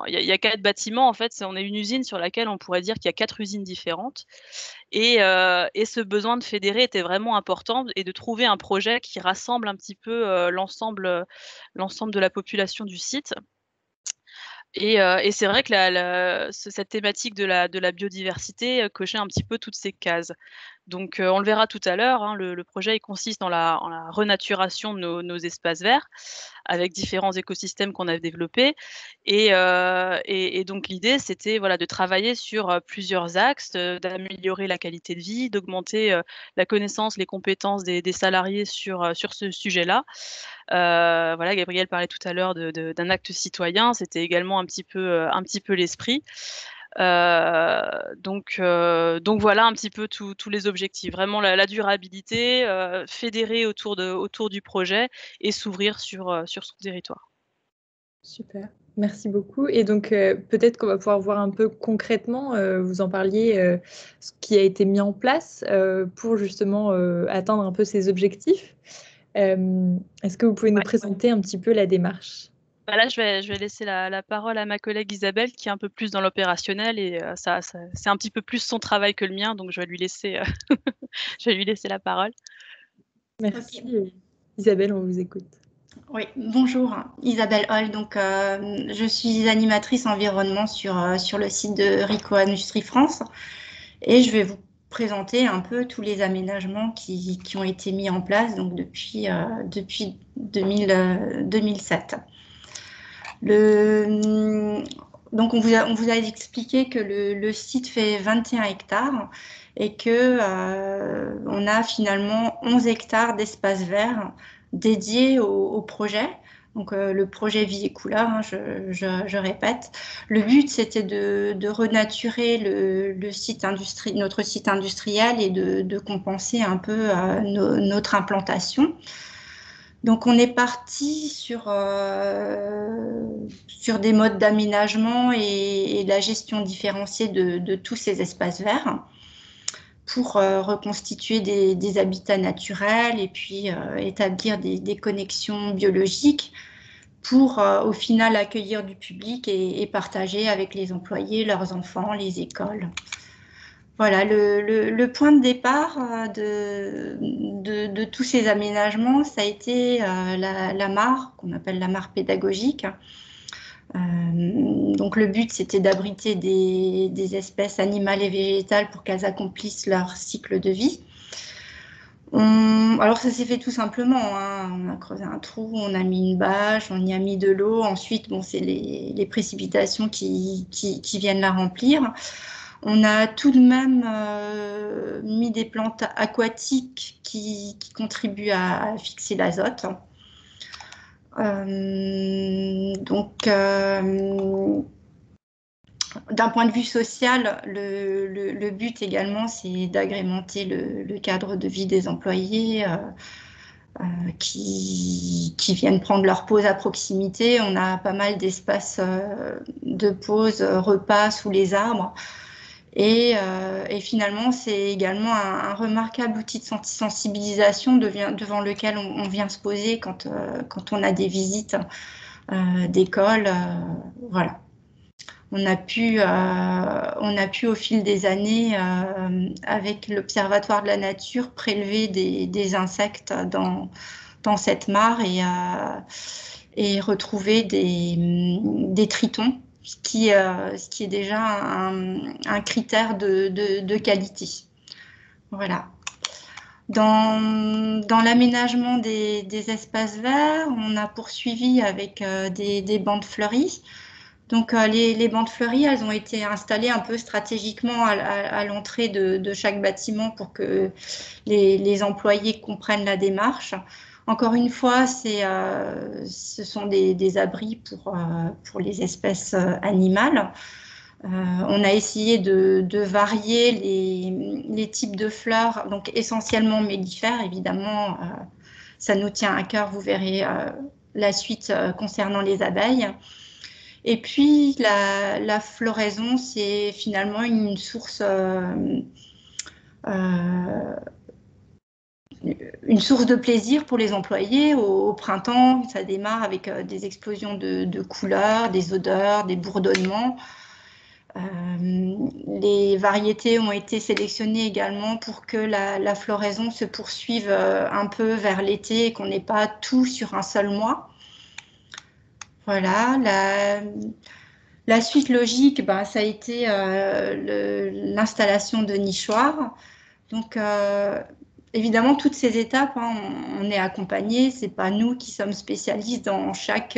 Speaker 2: il y a 4 bâtiments en fait, on est une usine sur laquelle on pourrait dire qu'il y a 4 usines différentes et ce besoin de fédérer était vraiment important et de trouver un projet qui rassemble un petit peu l'ensemble de la population du site. Et c'est vrai que cette thématique de la biodiversité cochait un petit peu toutes ces cases. Donc, on le verra tout à l'heure, hein, le projet il consiste en la renaturation de nos espaces verts, avec différents écosystèmes qu'on a développés. Et donc l'idée, c'était voilà, de travailler sur plusieurs axes, d'améliorer la qualité de vie, d'augmenter la connaissance, les compétences des salariés sur ce sujet-là. Voilà, Gabriel parlait tout à l'heure d'un acte citoyen, c'était également un petit peu l'esprit. Donc voilà un petit peu tous les objectifs. Vraiment la durabilité, fédérer autour du projet et s'ouvrir sur son territoire.
Speaker 1: Super, merci beaucoup. Et donc, peut-être qu'on va pouvoir voir un peu concrètement, vous en parliez, ce qui a été mis en place pour justement atteindre un peu ces objectifs. Est-ce que vous pouvez nous présenter un petit peu la démarche ?
Speaker 2: Bah là, je vais laisser la parole à ma collègue Isabelle, qui est un peu plus dans l'opérationnel et ça c'est un petit peu plus son travail que le mien, donc je vais lui laisser, je vais lui laisser la parole.
Speaker 1: Merci. Okay. Isabelle, on vous écoute.
Speaker 5: Oui, bonjour, Isabelle Hall. Donc, je suis animatrice environnement sur le site de Rico Industrie France et je vais vous présenter un peu tous les aménagements qui ont été mis en place donc depuis 2007. Donc, on vous a expliqué que le site fait 21 hectares et que on a finalement 11 hectares d'espace vert dédiés au projet. Donc, le projet Vie et Couleur, hein, je répète. Le but, c'était de renaturer notre site industriel et de compenser un peu notre implantation. Donc, on est parti sur des modes d'aménagement et la gestion différenciée de tous ces espaces verts pour reconstituer des habitats naturels et puis établir des connexions biologiques pour au final accueillir du public et partager avec les employés, leurs enfants, les écoles. Voilà, le point de départ de tous ces aménagements, ça a été la mare, qu'on appelle la mare pédagogique. Donc le but, c'était d'abriter des espèces animales et végétales pour qu'elles accomplissent leur cycle de vie. Alors ça s'est fait tout simplement, hein. On a creusé un trou, on a mis une bâche, on y a mis de l'eau. Ensuite, bon, c'est les précipitations qui viennent la remplir. On a tout de même mis des plantes aquatiques qui contribuent à fixer l'azote. Donc, d'un point de vue social, le but également, c'est d'agrémenter le cadre de vie des employés qui viennent prendre leur pause à proximité. On a pas mal d'espaces de pause, repas sous les arbres. Et finalement, c'est également un remarquable outil de sensibilisation devant lequel on vient se poser quand on a des visites d'école. Voilà. On a pu au fil des années, avec l'Observatoire de la nature, prélever des insectes dans cette mare et retrouver des tritons. Ce qui est déjà un critère de qualité. Voilà. Dans l'aménagement des espaces verts, on a poursuivi avec des bandes fleuries. Donc, les bandes fleuries, elles ont été installées un peu stratégiquement à l'entrée de chaque bâtiment pour que les employés comprennent la démarche. Encore une fois, ce sont des abris pour les espèces animales. On a essayé de varier les types de fleurs, donc essentiellement mellifères, évidemment. Ça nous tient à cœur, vous verrez la suite concernant les abeilles. Et puis la floraison, c'est finalement une source de plaisir pour les employés. Au printemps, ça démarre avec des explosions de couleurs, des odeurs, des bourdonnements. Les variétés ont été sélectionnées également pour que la floraison se poursuive un peu vers l'été et qu'on n'ait pas tout sur un seul mois. Voilà, la suite logique, ça a été l'installation de nichoirs. Donc, évidemment, toutes ces étapes, on est accompagné. Ce n'est pas nous qui sommes spécialistes dans chaque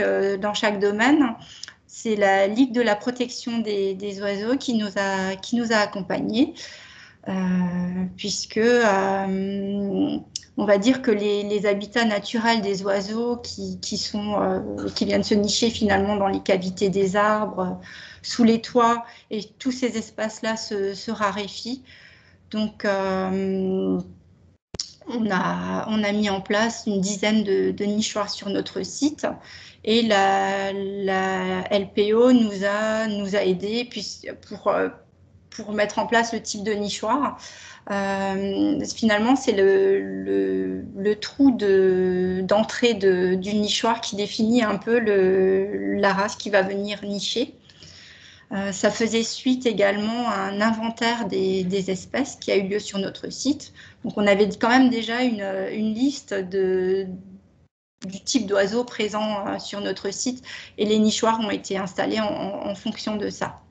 Speaker 5: domaine. C'est la Ligue de la protection des oiseaux qui nous a accompagnés, puisque on va dire que les habitats naturels des oiseaux qui viennent se nicher finalement dans les cavités des arbres, sous les toits, et tous ces espaces-là se raréfient. Donc, on a mis en place une dizaine de nichoirs sur notre site, et la LPO nous a aidés pour mettre en place le type de nichoir. Finalement, c'est le trou d'entrée du nichoir qui définit un peu la race qui va venir nicher. Ça faisait suite également à un inventaire des espèces qui a eu lieu sur notre site. Donc, on avait quand même déjà une liste du type d'oiseaux présents sur notre site, et les nichoirs ont été installés en fonction de ça.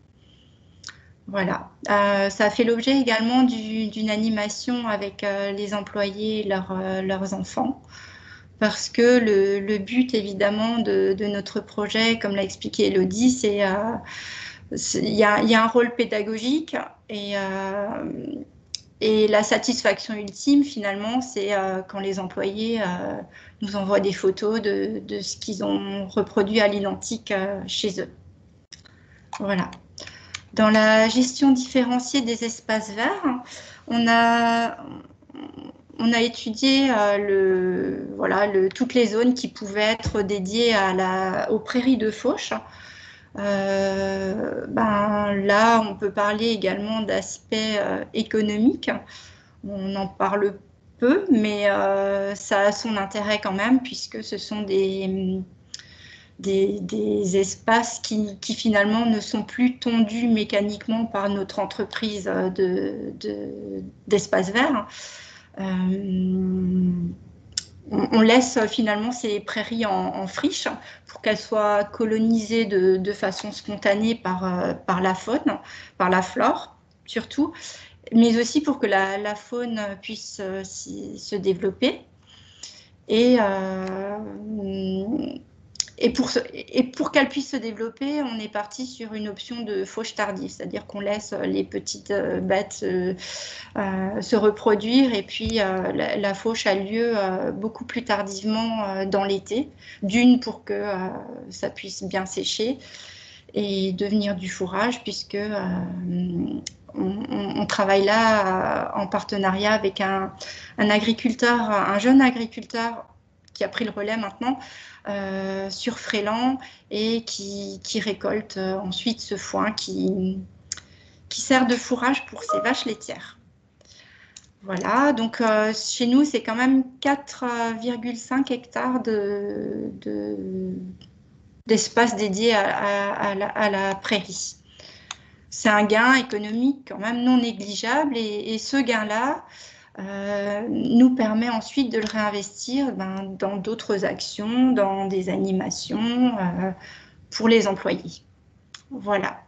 Speaker 5: Voilà. Ça a fait l'objet également d'une animation avec les employés et leurs enfants, parce que le but évidemment de notre projet, comme l'a expliqué Elodie, c'est il y a un rôle pédagogique, et la satisfaction ultime, finalement, c'est quand les employés nous envoient des photos de ce qu'ils ont reproduit à l'identique chez eux. Voilà. Dans la gestion différenciée des espaces verts, on a étudié toutes les zones qui pouvaient être dédiées aux prairies de fauche. Là, on peut parler également d'aspects économiques. On en parle peu, mais ça a son intérêt quand même, puisque ce sont des espaces qui finalement ne sont plus tondus mécaniquement par notre entreprise d'espaces verts. On laisse finalement ces prairies en friche pour qu'elles soient colonisées de façon spontanée par la faune, par la flore surtout, mais aussi pour que la faune puisse se développer. Et pour qu'elle puisse se développer, on est parti sur une option de fauche tardive, c'est-à-dire qu'on laisse les petites bêtes se reproduire, et puis la fauche a lieu beaucoup plus tardivement dans l'été, d'une pour que ça puisse bien sécher et devenir du fourrage, puisque on travaille là en partenariat avec un jeune agriculteur qui a pris le relais maintenant, sur Fréland, et qui récolte ensuite ce foin qui sert de fourrage pour ses vaches laitières. Voilà, donc chez nous, c'est quand même 4,5 hectares d'espace dédié à la prairie. C'est un gain économique quand même non négligeable, et ce gain-là nous permet ensuite de le réinvestir dans d'autres actions, dans des animations pour les employés. Voilà.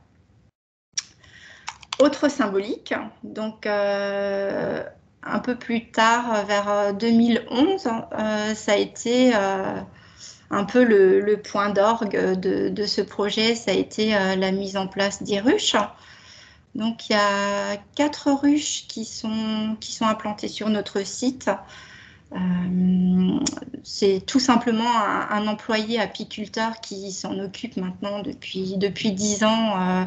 Speaker 5: Autre symbolique, donc un peu plus tard, vers 2011, ça a été un peu le point d'orgue de ce projet, ça a été la mise en place des ruches. Donc, il y a 4 ruches qui sont implantées sur notre site. C'est tout simplement un employé apiculteur qui s'en occupe maintenant depuis 10 ans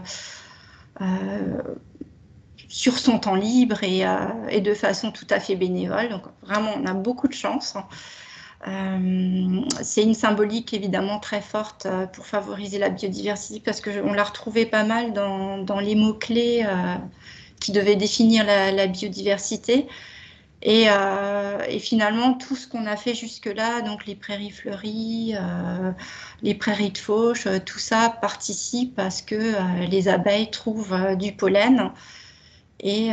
Speaker 5: sur son temps libre et de façon tout à fait bénévole. Donc, vraiment, on a beaucoup de chance. C'est une symbolique évidemment très forte pour favoriser la biodiversité, parce qu'on l'a retrouvé pas mal dans les mots-clés qui devaient définir la biodiversité. Et finalement, tout ce qu'on a fait jusque-là, donc les prairies fleuries, les prairies de fauche, tout ça participe à ce que les abeilles trouvent du pollen et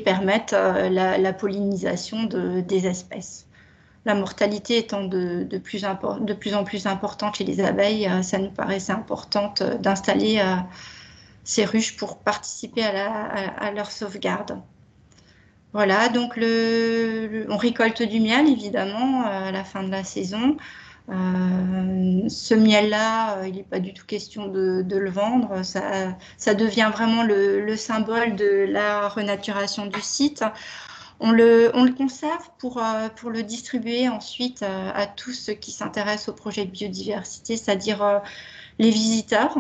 Speaker 5: permettent la pollinisation des espèces. La mortalité étant de plus en plus importante chez les abeilles, ça nous paraissait important d'installer ces ruches pour participer à leur sauvegarde. Voilà, donc on récolte du miel, évidemment, à la fin de la saison. Ce miel-là, il n'est pas du tout question de le vendre. Ça devient vraiment le symbole de la renaturation du site. On le conserve pour le distribuer ensuite à tous ceux qui s'intéressent au projet de biodiversité, c'est-à-dire les visiteurs,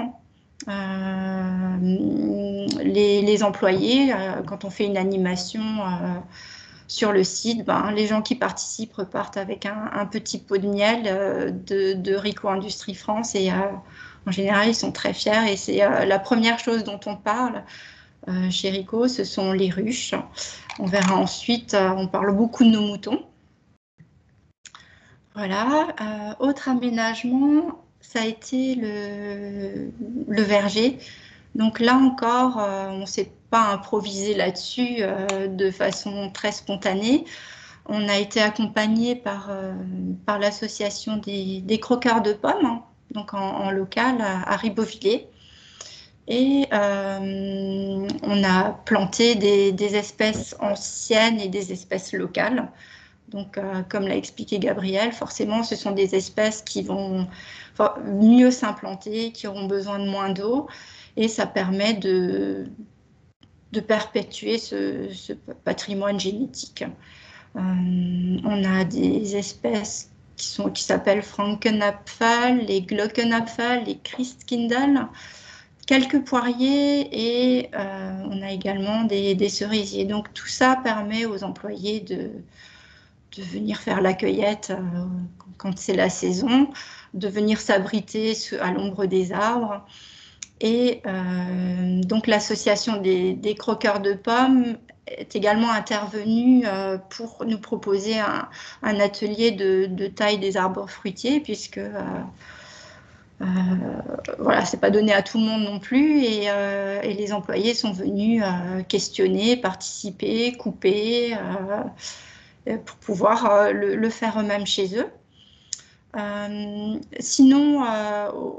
Speaker 5: les employés. Quand on fait une animation sur le site, les gens qui participent repartent avec un petit pot de miel de Rico Industrie France, et en général, ils sont très fiers, et c'est la première chose dont on parle chez Rico, ce sont les ruches. On verra ensuite, on parle beaucoup de nos moutons. Voilà. Autre aménagement, ça a été le verger. Donc là encore, on ne s'est pas improvisé là-dessus de façon très spontanée. On a été accompagné par l'association des croqueurs de pommes, donc en local à Ribeauvillé. Et on a planté des espèces anciennes et des espèces locales. Donc, comme l'a expliqué Gabriel, forcément, ce sont des espèces qui vont mieux s'implanter, qui auront besoin de moins d'eau, et ça permet de perpétuer ce patrimoine génétique. On a des espèces qui s'appellent Frankenapfel, les Glockenapfel, les Christkindl, quelques poiriers, et on a également des cerisiers. Donc tout ça permet aux employés de venir faire la cueillette quand c'est la saison, de venir s'abriter à l'ombre des arbres. Et donc l'association des croqueurs de pommes est également intervenue pour nous proposer un atelier de taille des arbres fruitiers, puisque voilà, c'est pas donné à tout le monde non plus, et les employés sont venus questionner, participer, couper, pour pouvoir le faire eux-mêmes chez eux. Sinon,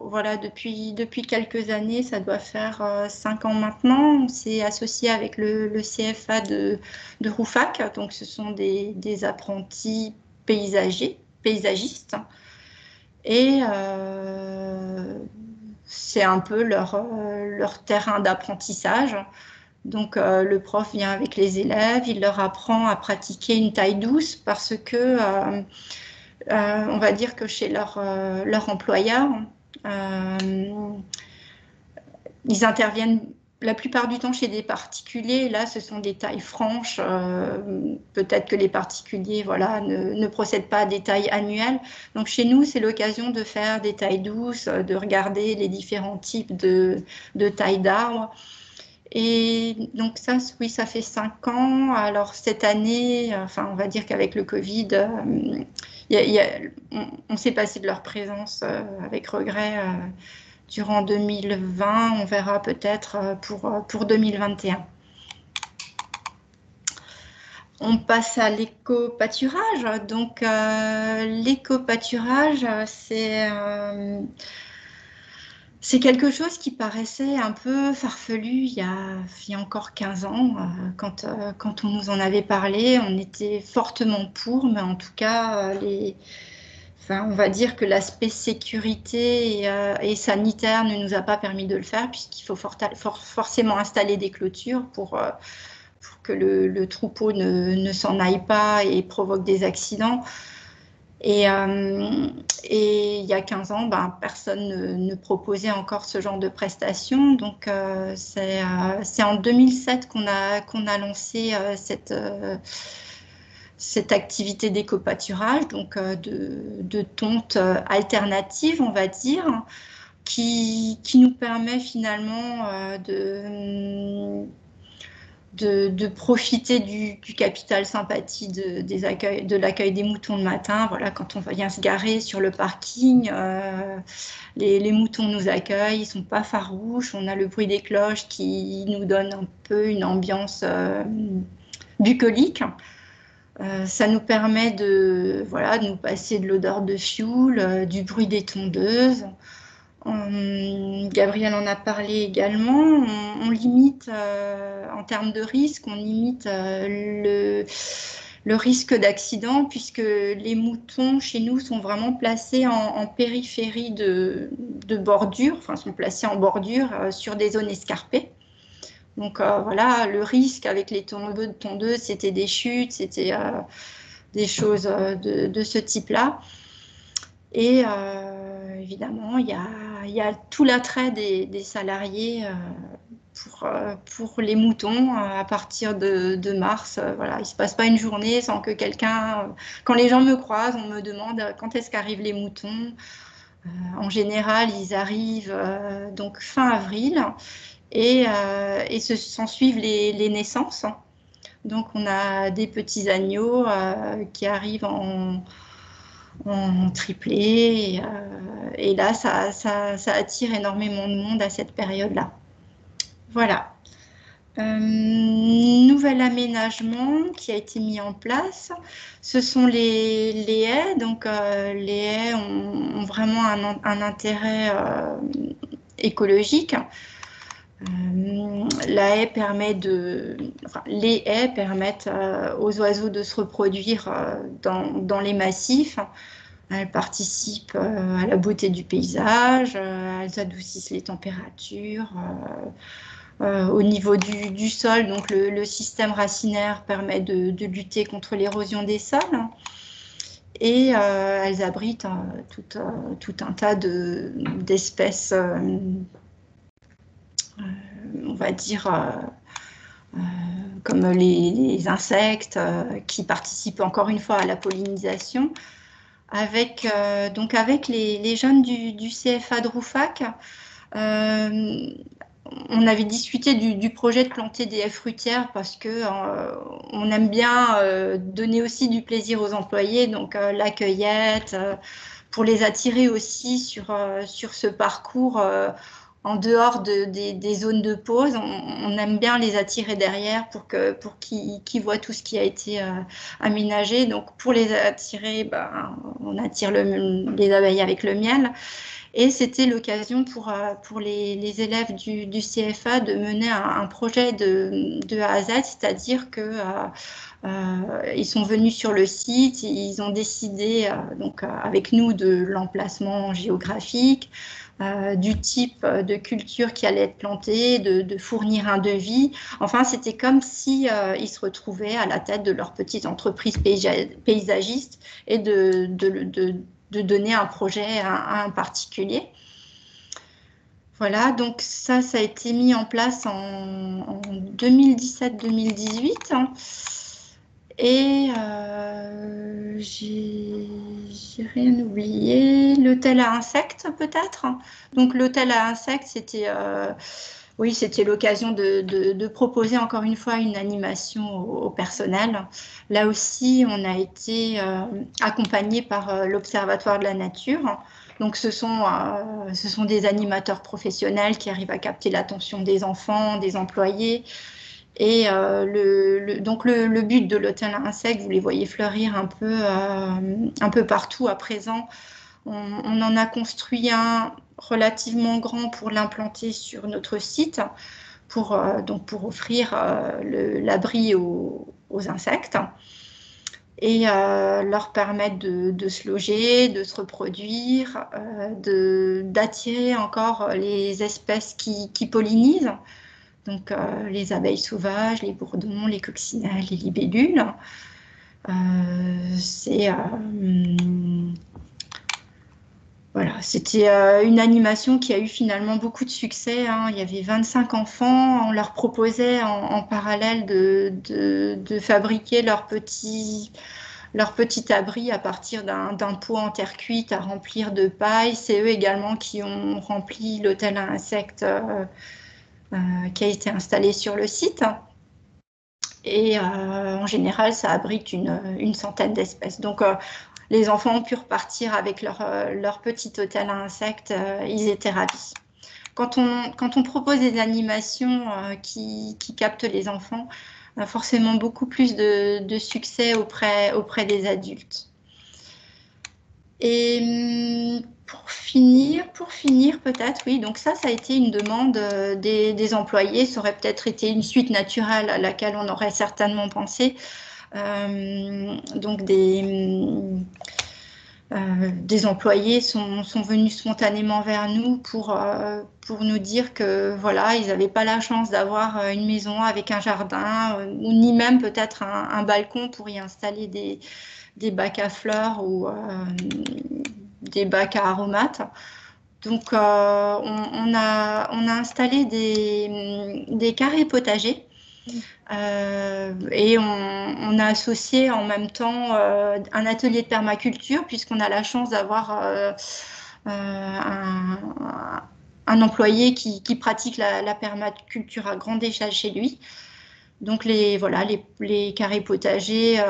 Speaker 5: voilà, depuis quelques années, ça doit faire 5 ans maintenant, on s'est associé avec le CFA de Rouffach. Donc ce sont des apprentis paysagistes, et c'est un peu leur terrain d'apprentissage. Donc le prof vient avec les élèves, il leur apprend à pratiquer une taille douce, parce que on va dire que chez leur employeur, ils interviennent la plupart du temps chez des particuliers. Là, ce sont des tailles franches. Peut-être que les particuliers, voilà, ne procèdent pas à des tailles annuelles. Donc chez nous, c'est l'occasion de faire des tailles douces, de regarder les différents types de tailles d'arbres. Et donc ça, oui, ça fait 5 ans. Alors cette année, enfin, on va dire qu'avec le Covid, on s'est passé de leur présence avec regret durant 2020. On verra peut-être pour 2021. On passe à l'éco-pâturage. Donc l'éco-pâturage, c'est quelque chose qui paraissait un peu farfelu il y a encore 15 ans. Quand on nous en avait parlé, on était fortement pour, mais en tout cas, on va dire que l'aspect sécurité et sanitaire ne nous a pas permis de le faire, puisqu'il faut forcément installer des clôtures pour que le troupeau ne s'en aille pas et provoque des accidents. Et il y a 15 ans, personne ne proposait encore ce genre de prestations. Donc, c'est en 2007 qu'on a lancé cette activité d'éco-pâturage, donc de tonte alternative, on va dire, qui nous permet finalement de profiter du capital sympathie de l'accueil des moutons le matin. Voilà, quand on vient se garer sur le parking, les moutons nous accueillent, ils ne sont pas farouches, on a le bruit des cloches qui nous donne un peu une ambiance bucolique. Ça nous permet de nous passer de l'odeur de fioul, du bruit des tondeuses. Gabriel en a parlé également, on limite, en termes de risque, on limite le risque d'accident, puisque les moutons chez nous sont vraiment placés en périphérie de bordure, enfin sont placés en bordure sur des zones escarpées. Donc voilà, le risque avec les tondeuses, c'était des chutes, c'était des choses de ce type-là. Et évidemment, il y a tout l'attrait des salariés pour les moutons à partir de mars. Voilà, il ne se passe pas une journée sans que quelqu'un... quand les gens me croisent, on me demande quand est-ce qu'arrivent les moutons. En général, ils arrivent donc fin avril et s'en suivent les naissances. Donc, on a des petits agneaux qui arrivent en triplé, et là ça attire énormément de monde à cette période-là. Voilà. Nouvel aménagement qui a été mis en place, ce sont les haies. Donc les haies ont vraiment un intérêt écologique. Les haies permettent aux oiseaux de se reproduire dans les massifs. Elles participent à la beauté du paysage, elles adoucissent les températures. Au niveau du sol, donc le système racinaire permet de lutter contre l'érosion des sols. Et elles abritent tout un tas d'espèces, on va dire, comme les insectes qui participent encore une fois à la pollinisation. Avec les jeunes du CFA de Rouffach, on avait discuté du projet de planter des haies fruitières parce que on aime bien donner aussi du plaisir aux employés, donc la cueillette, pour les attirer aussi sur ce parcours en dehors des zones de pause. On aime bien les attirer derrière pour qu'ils voient tout ce qui a été aménagé. Donc pour les attirer, on attire les abeilles avec le miel. Et c'était l'occasion pour les élèves du CFA de mener un projet de A à Z, c'est-à-dire que ils sont venus sur le site, ils ont décidé avec nous de l'emplacement géographique, du type de culture qui allait être plantée, de fournir un devis. Enfin, c'était comme si ils se retrouvaient à la tête de leur petite entreprise paysagiste et de donner un projet à un particulier. Voilà, donc ça a été mis en place en 2017-2018. Et j'ai rien oublié. L'hôtel à insectes, peut-être. Donc l'hôtel à insectes, c'était l'occasion de proposer encore une fois une animation au personnel. Là aussi, on a été accompagné par l'Observatoire de la nature. Donc ce sont des animateurs professionnels qui arrivent à capter l'attention des enfants, des employés. Et donc le but de l'hôtel à insectes, vous les voyez fleurir un peu partout à présent. On en a construit un relativement grand pour l'implanter sur notre site, pour offrir l'abri aux insectes et leur permettre de se loger, de se reproduire, d'attirer encore les espèces qui pollinisent. Donc les abeilles sauvages, les bourdons, les coccinelles, les libellules. Voilà, c'était une animation qui a eu finalement beaucoup de succès, hein. Il y avait 25 enfants. On leur proposait en parallèle de fabriquer leur petit abri à partir d'un pot en terre cuite à remplir de paille. C'est eux également qui ont rempli l'hôtel à insectes qui a été installé sur le site. Et en général, ça abrite une centaine d'espèces. Donc, les enfants ont pu repartir avec leur petit hôtel à insectes. Ils étaient ravis. Quand on propose des animations qui captent les enfants, on a forcément beaucoup plus de succès auprès des adultes. Et pour finir peut-être, oui, donc ça a été une demande des employés. Ça aurait peut-être été une suite naturelle à laquelle on aurait certainement pensé. Donc des employés sont venus spontanément vers nous pour nous dire que voilà, ils n'avaient pas la chance d'avoir une maison avec un jardin, ou ni même peut-être un balcon pour y installer des bacs à fleurs ou des bacs à aromates. Donc, on a installé des carrés potagers et on a associé en même temps un atelier de permaculture, puisqu'on a la chance d'avoir un employé qui pratique la permaculture à grande échelle chez lui. Donc les carrés potagers,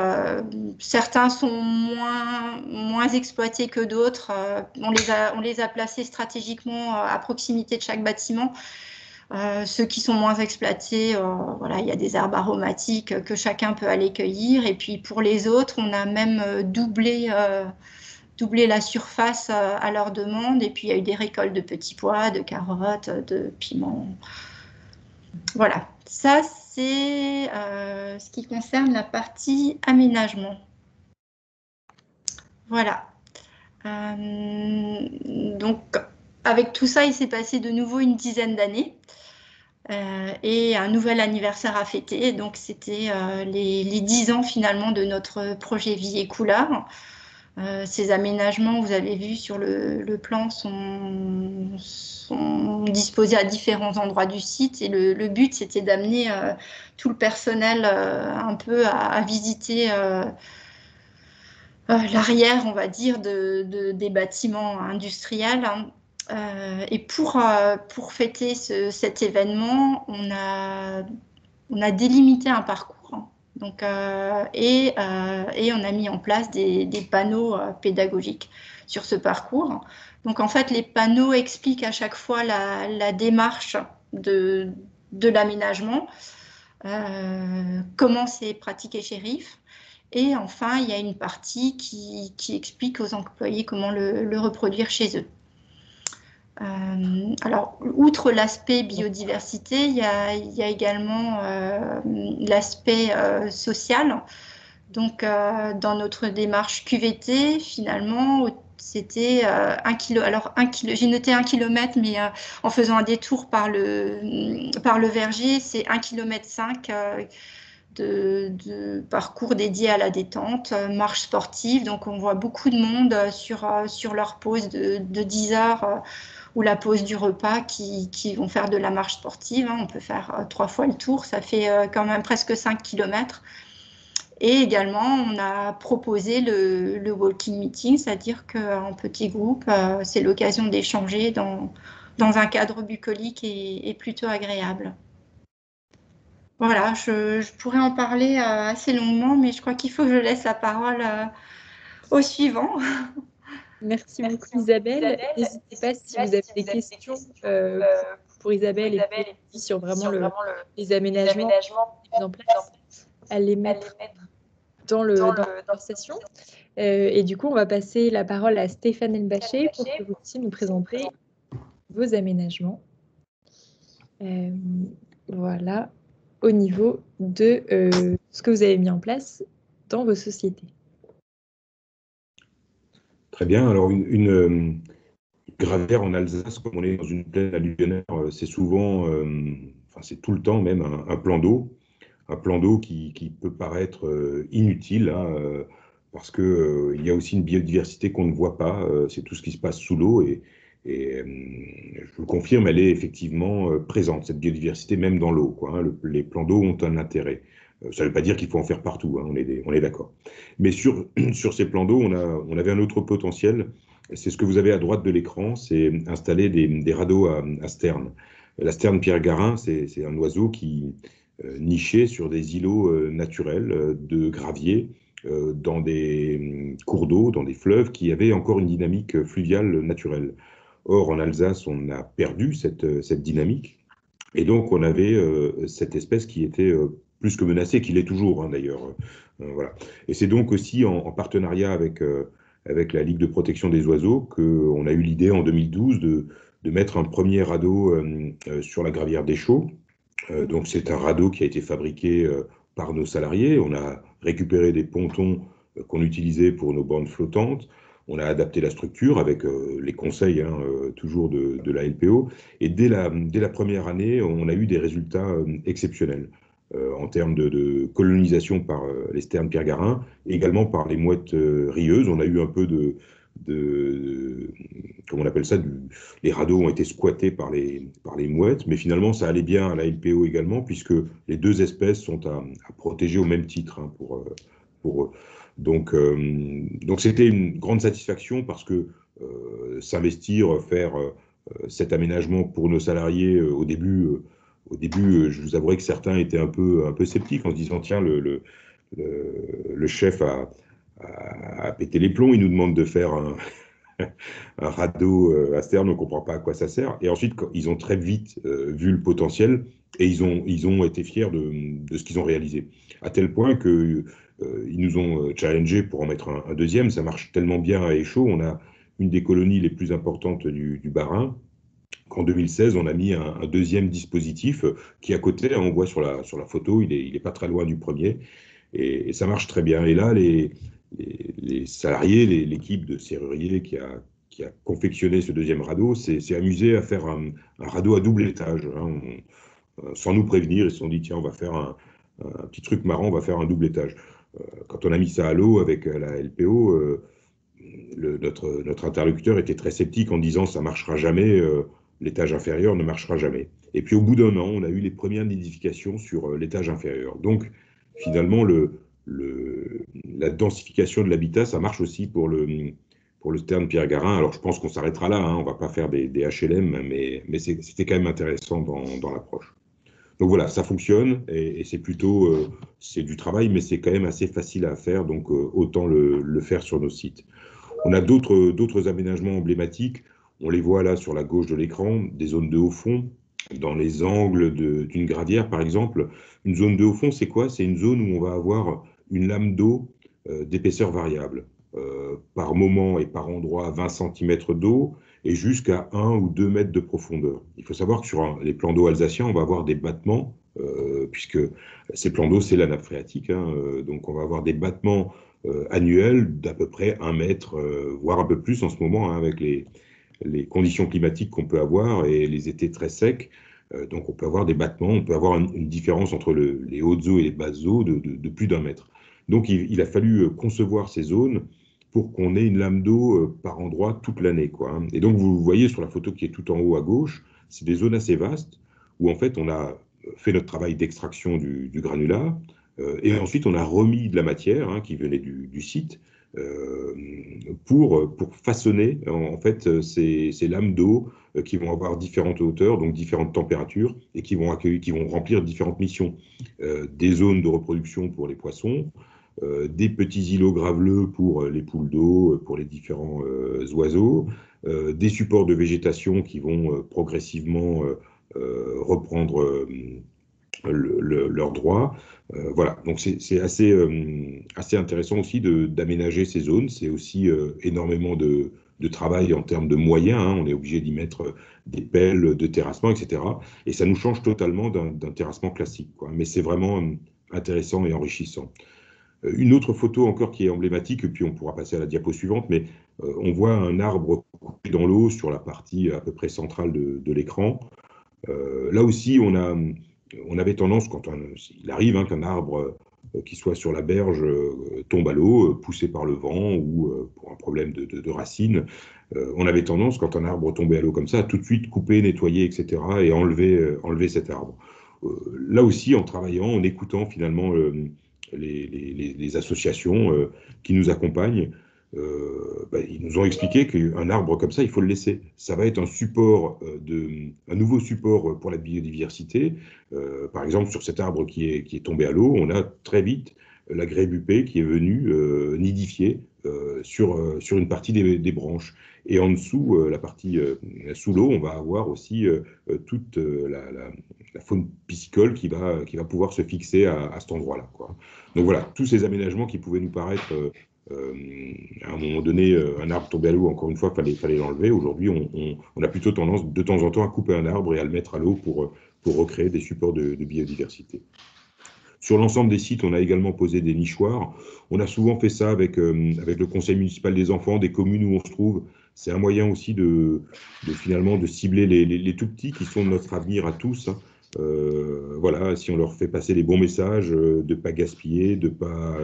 Speaker 5: certains sont moins exploités que d'autres. On les a placés stratégiquement à proximité de chaque bâtiment. Ceux qui sont moins exploités, voilà, il y a des herbes aromatiques que chacun peut aller cueillir. Et puis pour les autres, on a même doublé la surface à leur demande. Et puis il y a eu des récoltes de petits pois, de carottes, de piments. Voilà, ça c'est ce qui concerne la partie aménagement. Voilà. Donc, avec tout ça, il s'est passé de nouveau une dizaine d'années et un nouvel anniversaire à fêter. Donc, c'était les 10 ans finalement de notre projet Vie et Couleurs. Ces aménagements, vous avez vu sur le plan, sont disposés à différents endroits du site. Et le but, c'était d'amener tout le personnel un peu à visiter l'arrière, on va dire, des bâtiments industriels. Et pour fêter cet événement, on a délimité un parcours. Donc, et on a mis en place des panneaux pédagogiques sur ce parcours. Donc en fait, les panneaux expliquent à chaque fois la démarche de l'aménagement, comment c'est pratiqué chez RIF. Et enfin, il y a une partie qui explique aux employés comment le reproduire chez eux. Alors, outre l'aspect biodiversité, il y a également l'aspect social. Donc, dans notre démarche QVT, finalement, c'était 1 kilo. Alors, 1 kilo, j'ai noté 1 kilomètre, mais en faisant un détour par le verger, c'est 1,5 km de parcours dédié à la détente, marche sportive. Donc, on voit beaucoup de monde sur leur pause de 10 heures ou la pause du repas qui vont faire de la marche sportive. On peut faire 3 fois le tour, ça fait quand même presque 5 km. Et également, on a proposé le walking meeting, c'est-à-dire qu'en petit groupe, c'est l'occasion d'échanger dans un cadre bucolique et plutôt agréable. Voilà, je pourrais en parler assez longuement, mais je crois qu'il faut que je laisse la parole au suivant.
Speaker 1: Merci beaucoup Isabelle. N'hésitez pas si vous avez des questions pour Isabelle et puis sur vraiment les aménagements mis en place, à les mettre dans la conversation. Et du coup, on va passer la parole à Stéphane Elbachet pour que vous puissiez nous présenter vos aménagements. Voilà, au niveau de ce que vous avez mis en place dans vos sociétés.
Speaker 4: Très bien. Alors, une gravière en Alsace, comme on est dans une plaine alluvionnaire, c'est souvent, enfin c'est tout le temps même, un plan d'eau. Un plan d'eau qui peut paraître inutile, hein, parce que il y a aussi une biodiversité qu'on ne voit pas, c'est tout ce qui se passe sous l'eau, et je vous le confirme, elle est effectivement présente, cette biodiversité, même dans l'eau, quoi, hein. Les plans d'eau ont un intérêt. Ça ne veut pas dire qu'il faut en faire partout, hein, on est d'accord. Mais sur ces plans d'eau, on avait un autre potentiel. C'est ce que vous avez à droite de l'écran, c'est installer des radeaux à sterne. La sterne Pierre-Garin, c'est un oiseau qui nichait sur des îlots naturels de gravier dans des cours d'eau, dans des fleuves qui avaient encore une dynamique fluviale naturelle. Or, en Alsace, on a perdu cette dynamique, et donc on avait cette espèce qui était plus que menacée, qui l'est toujours, hein, d'ailleurs. Voilà. Et c'est donc aussi en partenariat avec la Ligue de protection des oiseaux qu'on a eu l'idée en 2012 de mettre un premier radeau sur la gravière des Chaux. Donc c'est un radeau qui a été fabriqué par nos salariés. On a récupéré des pontons qu'on utilisait pour nos bandes flottantes. On a adapté la structure avec les conseils, hein, toujours de la LPO. Et dès la première année, on a eu des résultats exceptionnels en termes de colonisation par les sternes Pierre-Garin, et également par les mouettes rieuses. On a eu un peu comment on appelle ça, les radeaux ont été squattés par les mouettes, mais finalement ça allait bien à la LPO également, puisque les deux espèces sont à protéger au même titre, hein, pour eux. Donc c'était une grande satisfaction, parce que s'investir, faire cet aménagement pour nos salariés au début, je vous avouerai que certains étaient un peu sceptiques en se disant tiens, le chef a pété les plombs, il nous demande de faire un radeau à sterne, on ne comprend pas à quoi ça sert. Et ensuite, ils ont très vite vu le potentiel, et ils ont été fiers de ce qu'ils ont réalisé. À tel point qu'ils nous ont challengé pour en mettre un deuxième. Ça marche tellement bien à Échaud. On a une des colonies les plus importantes du Bas-Rhin, qu'en 2016, on a mis un deuxième dispositif qui est à côté. On voit sur la photo, il est pas très loin du premier. Et ça marche très bien. Et là, les salariés, l'équipe de serruriers qui a confectionné ce deuxième radeau, s'est amusé à faire un radeau à double étage, hein. Sans nous prévenir, ils se sont dit tiens, on va faire un petit truc marrant, on va faire un double étage. Quand on a mis ça à l'eau avec la LPO, notre interlocuteur était très sceptique en disant ça ne marchera jamais, l'étage inférieur ne marchera jamais. Et puis au bout d'un an, on a eu les premières nidifications sur l'étage inférieur. Donc finalement, la densification de l'habitat, ça marche aussi pour le sterne Pierre-Garin. Alors je pense qu'on s'arrêtera là, hein, on ne va pas faire des HLM, mais c'était quand même intéressant dans l'approche. Donc voilà, ça fonctionne, et c'est plutôt c'est du travail, mais c'est quand même assez facile à faire, donc autant le faire sur nos sites. On a d'autres aménagements emblématiques, on les voit là sur la gauche de l'écran, des zones de haut fond, dans les angles d'une gravière par exemple. Une zone de haut fond, c'est quoi? C'est une zone où on va avoir une lame d'eau d'épaisseur variable, par moment et par endroit 20 cm d'eau, et jusqu'à 1 ou 2 mètres de profondeur. Il faut savoir que sur les plans d'eau alsaciens, on va avoir des battements, puisque ces plans d'eau, c'est la nappe phréatique, hein, donc on va avoir des battements annuels d'à peu près 1 mètre, voire un peu plus en ce moment, hein, avec les conditions climatiques qu'on peut avoir et les étés très secs. Donc on peut avoir des battements, on peut avoir une différence entre les hautes eaux et les basses eaux de plus d'1 mètre. Donc il a fallu concevoir ces zones pour qu'on ait une lame d'eau par endroit toute l'année, quoi, hein. Et donc vous voyez sur la photo qui est tout en haut à gauche, c'est des zones assez vastes où en fait on a fait notre travail d'extraction du granulat, et ensuite on a remis de la matière, hein, qui venait du site, pour façonner en fait ces lames d'eau qui vont avoir différentes hauteurs, donc différentes températures, et qui vont remplir différentes missions. Des zones de reproduction pour les poissons, des petits îlots graveleux pour les poules d'eau, pour les différents oiseaux, des supports de végétation qui vont progressivement reprendre leurs droits. Voilà, donc c'est assez intéressant aussi d'aménager ces zones. C'est aussi énormément de travail en termes de moyens, hein. On est obligé d'y mettre des pelles de terrassement, etc. Et ça nous change totalement d'un terrassement classique, quoi. Mais c'est vraiment intéressant et enrichissant. Une autre photo encore qui est emblématique, et puis on pourra passer à la diapo suivante, mais on voit un arbre coupé dans l'eau sur la partie à peu près centrale de l'écran. Là aussi, on a on avait tendance, il arrive qu'un arbre qui soit sur la berge tombe à l'eau, poussé par le vent ou pour un problème de racines. On avait tendance, quand un arbre tombait à l'eau comme ça, à tout de suite couper, nettoyer, etc. et enlever cet arbre. Là aussi, en travaillant, en écoutant finalement les associations qui nous accompagnent, ils nous ont expliqué qu'un arbre comme ça, il faut le laisser. Ça va être un nouveau support pour la biodiversité. Par exemple, sur cet arbre qui est tombé à l'eau, on a très vite la grébupée qui est venue nidifier sur une partie des branches. Et en dessous, la partie sous l'eau, on va avoir aussi toute la faune piscicole qui va pouvoir se fixer à cet endroit-là, quoi. Donc voilà, tous ces aménagements qui pouvaient nous paraître à un moment donné, un arbre tombé à l'eau, encore une fois, fallait l'enlever. Aujourd'hui, on a plutôt tendance de temps en temps à couper un arbre et à le mettre à l'eau pour recréer des supports de biodiversité. Sur l'ensemble des sites, on a également posé des nichoirs. On a souvent fait ça avec le conseil municipal des enfants, des communes où on se trouve. C'est un moyen aussi finalement de cibler les tout petits qui sont notre avenir à tous. Voilà, si on leur fait passer les bons messages, de ne pas gaspiller, de ne pas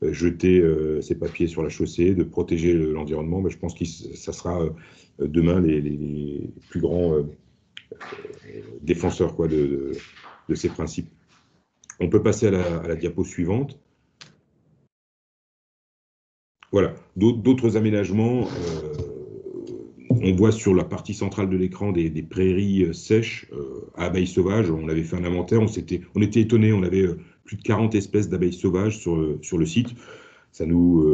Speaker 4: jeter ses papiers sur la chaussée, de protéger l'environnement, je pense que ça sera demain les plus grands défenseurs de ces principes. On peut passer à la diapo suivante. Voilà, d'autres aménagements. On voit sur la partie centrale de l'écran des prairies sèches à abeilles sauvages. On avait fait un inventaire, on était étonnés, on avait plus de 40 espèces d'abeilles sauvages sur le site. Ça nous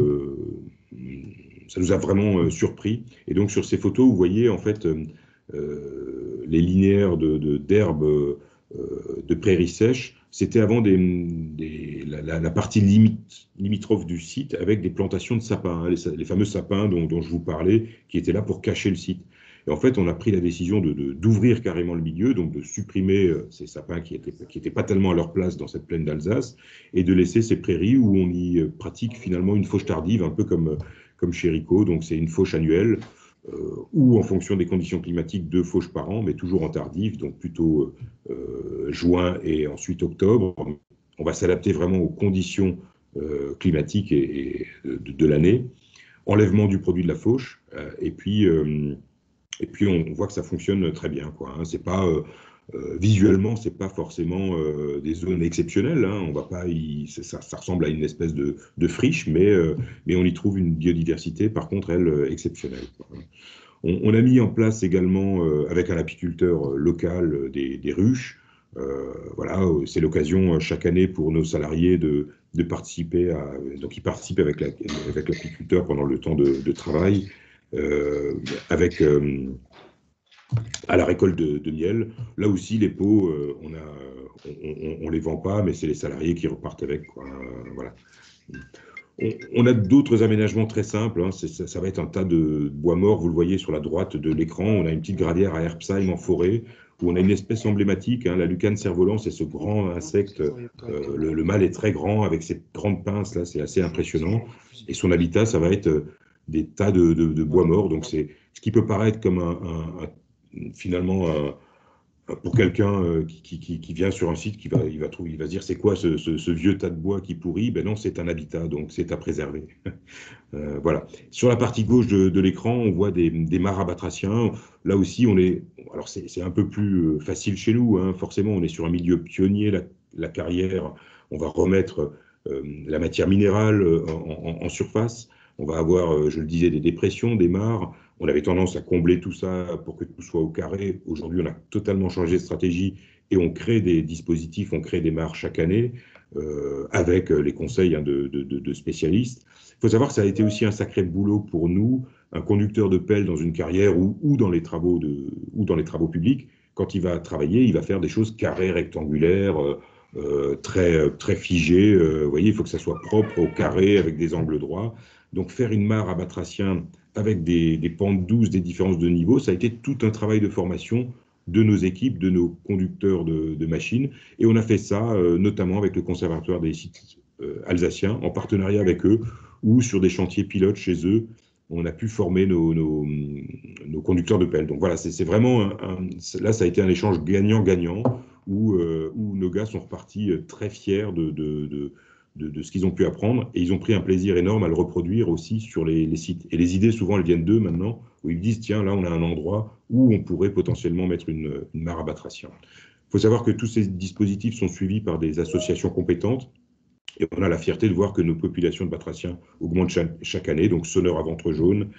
Speaker 4: a vraiment surpris. Et donc sur ces photos, vous voyez en fait les linéaires d'herbes de prairies sèches. C'était avant la partie limitrophe du site avec des plantations de sapins, les fameux sapins dont je vous parlais, qui étaient là pour cacher le site. Et en fait, on a pris la décision d'ouvrir carrément le milieu, donc de supprimer ces sapins qui étaient pas tellement à leur place dans cette plaine d'Alsace, et de laisser ces prairies où on y pratique finalement une fauche tardive, un peu comme chez Rico. Donc c'est une fauche annuelle, ou en fonction des conditions climatiques, 2 fauches par an, mais toujours en tardif, donc plutôt juin et ensuite octobre. On va s'adapter vraiment aux conditions climatiques et de l'année. Enlèvement du produit de la fauche, et puis on voit que ça fonctionne très bien, quoi, hein. C'est pas visuellement, c'est pas forcément des zones exceptionnelles, hein. On va pas ça ressemble à une espèce de friche, mais on y trouve une biodiversité, par contre, elle, exceptionnelle, quoi. On a mis en place également, avec un apiculteur local, des ruches. Voilà, c'est l'occasion chaque année pour nos salariés de participer donc ils participent avec l'apiculteur pendant le temps de travail, à la récolte de miel. Là aussi, les pots, on les vend pas, mais c'est les salariés qui repartent avec, quoi. Voilà. On a d'autres aménagements très simples, hein. Ça va être un tas de bois mort. Vous le voyez sur la droite de l'écran. On a une petite gravière à Herbsheim en forêt, où on a une espèce emblématique, hein, la lucane cerf-volant. C'est ce grand insecte. Le mâle est très grand, avec ses grandes pinces, là, c'est assez impressionnant. Et son habitat, ça va être des tas de bois morts. Donc c'est ce qui peut paraître comme finalement pour quelqu'un qui vient sur un site, il va se dire c'est quoi ce vieux tas de bois qui pourrit? Ben non, c'est un habitat, donc c'est à préserver. Voilà. Sur la partie gauche de l'écran, on voit des mares à batraciens. Là aussi, alors c'est un peu plus facile chez nous, hein. Forcément, on est sur un milieu pionnier, la carrière. On va remettre la matière minérale en surface. On va avoir, je le disais, des dépressions, des mares. On avait tendance à combler tout ça pour que tout soit au carré. Aujourd'hui, on a totalement changé de stratégie et on crée des dispositifs, on crée des mares chaque année avec les conseils, hein, de spécialistes. Il faut savoir que ça a été aussi un sacré boulot pour nous, un conducteur de pelle dans une carrière ou dans les travaux publics. Quand il va travailler, il va faire des choses carrées, rectangulaires, très figées. Vous voyez, il faut que ça soit propre, au carré, avec des angles droits. Donc faire une mare à batracien avec des pentes douces, des différences de niveau, ça a été tout un travail de formation de nos équipes, de nos conducteurs de machines. Et on a fait ça notamment avec le Conservatoire des sites alsaciens, en partenariat avec eux, ou sur des chantiers pilotes chez eux, on a pu former nos conducteurs de pelle. Donc voilà, c'est vraiment, là ça a été un échange gagnant-gagnant, où nos gars sont repartis très fiers de ce qu'ils ont pu apprendre, et ils ont pris un plaisir énorme à le reproduire aussi sur les sites. Et les idées, souvent, elles viennent d'eux maintenant, où ils disent, tiens, là, on a un endroit où on pourrait potentiellement mettre une mare à batraciens. Il faut savoir que tous ces dispositifs sont suivis par des associations compétentes, et on a la fierté de voir que nos populations de batraciens augmentent chaque année, donc sonneurs à ventre jaune,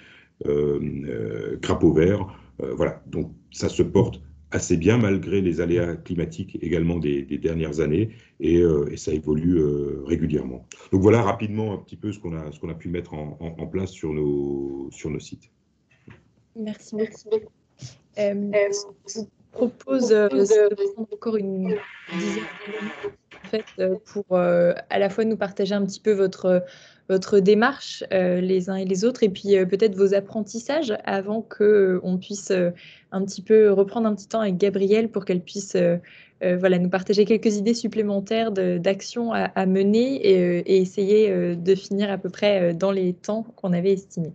Speaker 4: crapauds verts, voilà. Donc ça se porte assez bien malgré les aléas climatiques également des dernières années, et ça évolue régulièrement. Donc voilà rapidement un petit peu ce qu'on a pu mettre en place sur nos sites.
Speaker 1: Merci beaucoup. Je vous propose de prendre encore une dizaine de minutes en fait, pour à la fois nous partager un petit peu votre démarche les uns et les autres, et puis peut-être vos apprentissages avant qu'on puisse un petit peu reprendre un petit temps avec Gabrielle pour qu'elle puisse voilà, nous partager quelques idées supplémentaires d'actions à mener et essayer de finir à peu près dans les temps qu'on avait estimés.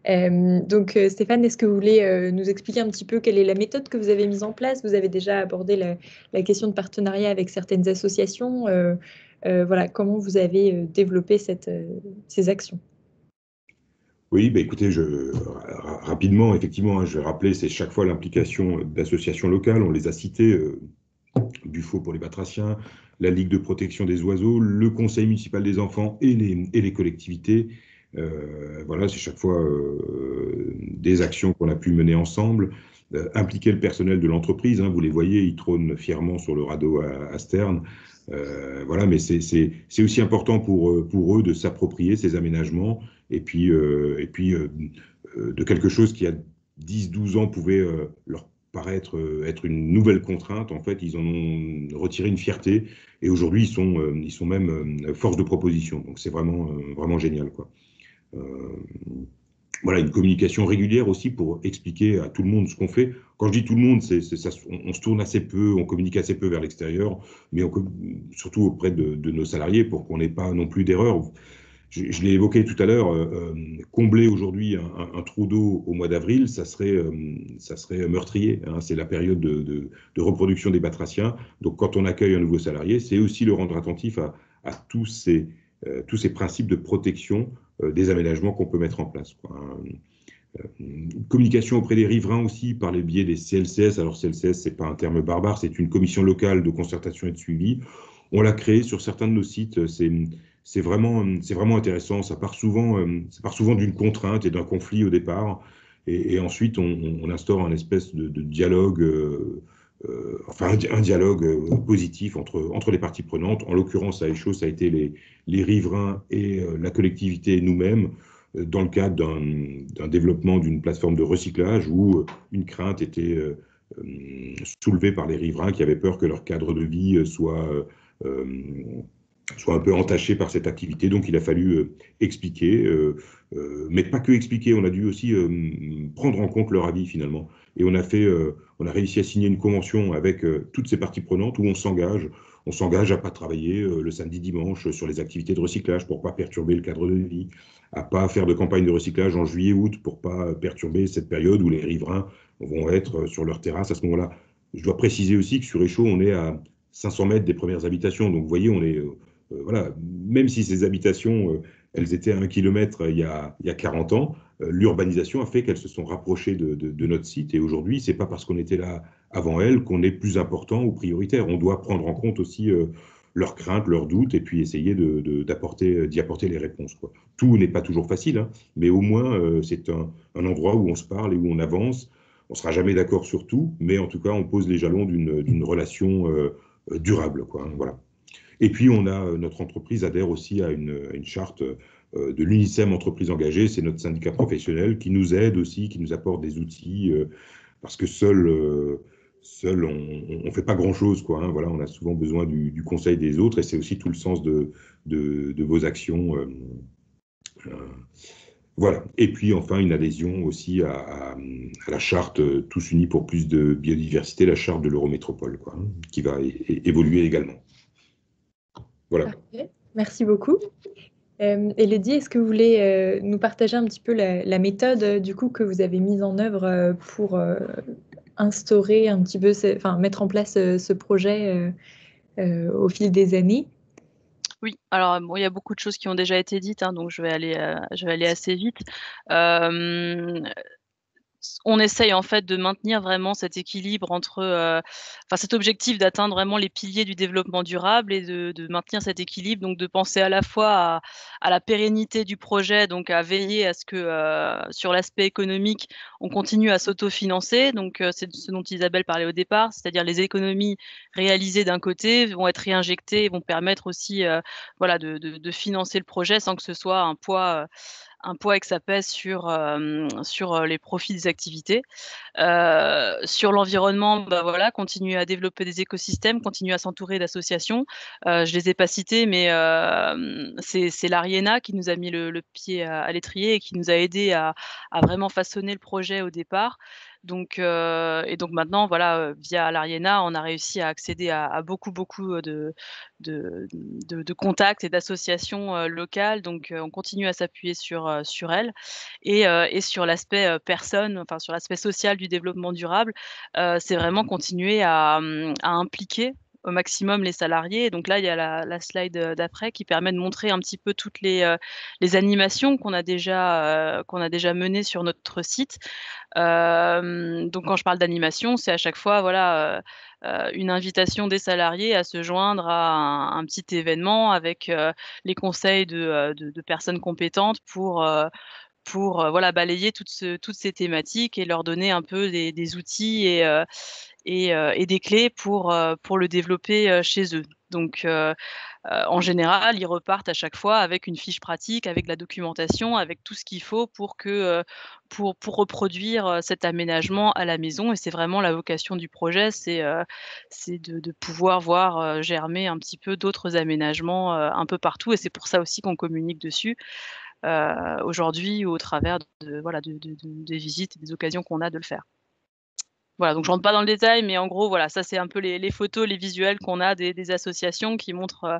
Speaker 1: Donc Stéphane, est-ce que vous voulez nous expliquer un petit peu quelle est la méthode que vous avez mise en place? Vous avez déjà abordé la question de partenariat avec certaines associations. Voilà, comment vous avez développé ces actions?
Speaker 4: Oui, bah écoutez, rapidement, effectivement, je vais rappeler, c'est chaque fois l'implication d'associations locales, on les a citées, Dufaux pour les batraciens, la Ligue de protection des oiseaux, le Conseil municipal des enfants et les collectivités. Voilà, c'est chaque fois des actions qu'on a pu mener ensemble, impliquer le personnel de l'entreprise, hein, vous les voyez, ils trônent fièrement sur le radeau à sterne. Voilà, mais c'est aussi important pour eux de s'approprier ces aménagements, et puis de quelque chose qui, à 10-12 ans, pouvait leur paraître être une nouvelle contrainte. En fait, ils en ont retiré une fierté, et aujourd'hui, ils sont même force de proposition. Donc, c'est vraiment génial, quoi. Voilà, une communication régulière aussi pour expliquer à tout le monde ce qu'on fait. Quand je dis tout le monde, on se tourne assez peu, on communique assez peu vers l'extérieur, mais surtout auprès de nos salariés pour qu'on n'ait pas non plus d'erreurs. Je l'ai évoqué tout à l'heure, combler aujourd'hui un trou d'eau au mois d'avril, ça serait meurtrier, hein. C'est la période de reproduction des batraciens. Donc quand on accueille un nouveau salarié, c'est aussi le rendre attentif à tous ces principes de protection des aménagements qu'on peut mettre en place, quoi. Communication auprès des riverains aussi par le biais des CLCS. Alors CLCS, c'est pas un terme barbare, c'est une commission locale de concertation et de suivi. On l'a créé sur certains de nos sites. C'est vraiment intéressant. Ça part souvent d'une contrainte et d'un conflit au départ, et ensuite on instaure un espèce de dialogue, enfin un dialogue positif entre les parties prenantes. En l'occurrence, à Échaud, ça a été les riverains et la collectivité nous-mêmes, dans le cadre d'un développement d'une plateforme de recyclage où une crainte était soulevée par les riverains qui avaient peur que leur cadre de vie soit un peu entaché par cette activité. Donc il a fallu expliquer, mais pas que expliquer, on a dû aussi prendre en compte leur avis finalement. Et on a réussi à signer une convention avec toutes ces parties prenantes où on s'engage à pas travailler le samedi, dimanche sur les activités de recyclage pour pas perturber le cadre de vie, à pas faire de campagne de recyclage en juillet, août pour pas perturber cette période où les riverains vont être sur leur terrasse à ce moment-là. Je dois préciser aussi que sur Échaud, on est à 500 mètres des premières habitations. Donc vous voyez, on est voilà, même si ces habitations, elles étaient à 1 kilomètre il y a 40 ans, l'urbanisation a fait qu'elles se sont rapprochées de notre site. Et aujourd'hui, c'est pas parce qu'on était là avant elles qu'on est plus important ou prioritaire. On doit prendre en compte aussi leurs craintes, leurs doutes, et puis essayer d'y apporter les réponses, quoi. Tout n'est pas toujours facile, hein, mais au moins c'est un endroit où on se parle et où on avance. On ne sera jamais d'accord sur tout, mais en tout cas, on pose les jalons d'une relation durable, quoi, hein, voilà. Et puis, notre entreprise adhère aussi à une charte de l'UNICEM Entreprises Engagées. C'est notre syndicat professionnel qui nous aide aussi, qui nous apporte des outils, parce que seul on ne fait pas grand-chose, quoi, hein. Voilà, on a souvent besoin du conseil des autres, et c'est aussi tout le sens de vos actions. Voilà. Et puis, enfin, une adhésion aussi à la charte Tous Unis pour plus de biodiversité, la charte de l'Eurométropole, quoi, hein, qui va évoluer également. Voilà.
Speaker 1: Parfait. Merci beaucoup. Élodie, est-ce que vous voulez nous partager un petit peu la méthode du coup que vous avez mise en œuvre pour instaurer un petit peu, enfin, mettre en place ce projet au fil des années?
Speaker 2: Oui, alors bon, il y a beaucoup de choses qui ont déjà été dites, hein, donc je vais aller assez vite. On essaye en fait de maintenir vraiment cet équilibre entre, enfin cet objectif d'atteindre vraiment les piliers du développement durable et de maintenir cet équilibre, donc de penser à la fois à la pérennité du projet, donc à veiller à ce que, sur l'aspect économique, on continue à s'autofinancer. Donc, c'est ce dont Isabelle parlait au départ, c'est-à-dire les économies réalisées d'un côté vont être réinjectées et vont permettre aussi, voilà de financer le projet sans que ce soit un poids et que ça pèse sur les profits des activités. Sur l'environnement, bah, voilà, continuer à développer des écosystèmes, continuer à s'entourer d'associations. Je les ai pas citées, mais c'est l'Ariena qui nous a mis le pied à l'étrier et qui nous a aidés à vraiment façonner le projet au départ. Donc et donc maintenant, voilà, via l'Ariena, on a réussi à accéder à beaucoup de contacts et d'associations, locales. Donc on continue à s'appuyer sur elles et sur l'aspect, personne, enfin sur l'aspect social du développement durable, c'est vraiment continuer à impliquer au maximum les salariés. Donc là, il y a la slide, d'après qui permet de montrer un petit peu toutes les animations qu'on a déjà menées sur notre site. Donc quand je parle d'animation, c'est à chaque fois, voilà, une invitation des salariés à se joindre à un petit événement avec, les conseils de personnes compétentes pour, voilà, balayer toutes ces thématiques et leur donner un peu des outils et des clés pour le développer, chez eux. Donc en général, ils repartent à chaque fois avec une fiche pratique, avec de la documentation, avec tout ce qu'il faut pour que, pour reproduire, cet aménagement à la maison et c'est vraiment la vocation du projet, c'est de pouvoir voir, germer un petit peu d'autres aménagements, un peu partout et c'est pour ça aussi qu'on communique dessus, aujourd'hui au travers de voilà, des visites et des occasions qu'on a de le faire. Voilà, donc je rentre pas dans le détail, mais en gros, voilà, ça c'est un peu les photos, les visuels qu'on a des associations qui montrent,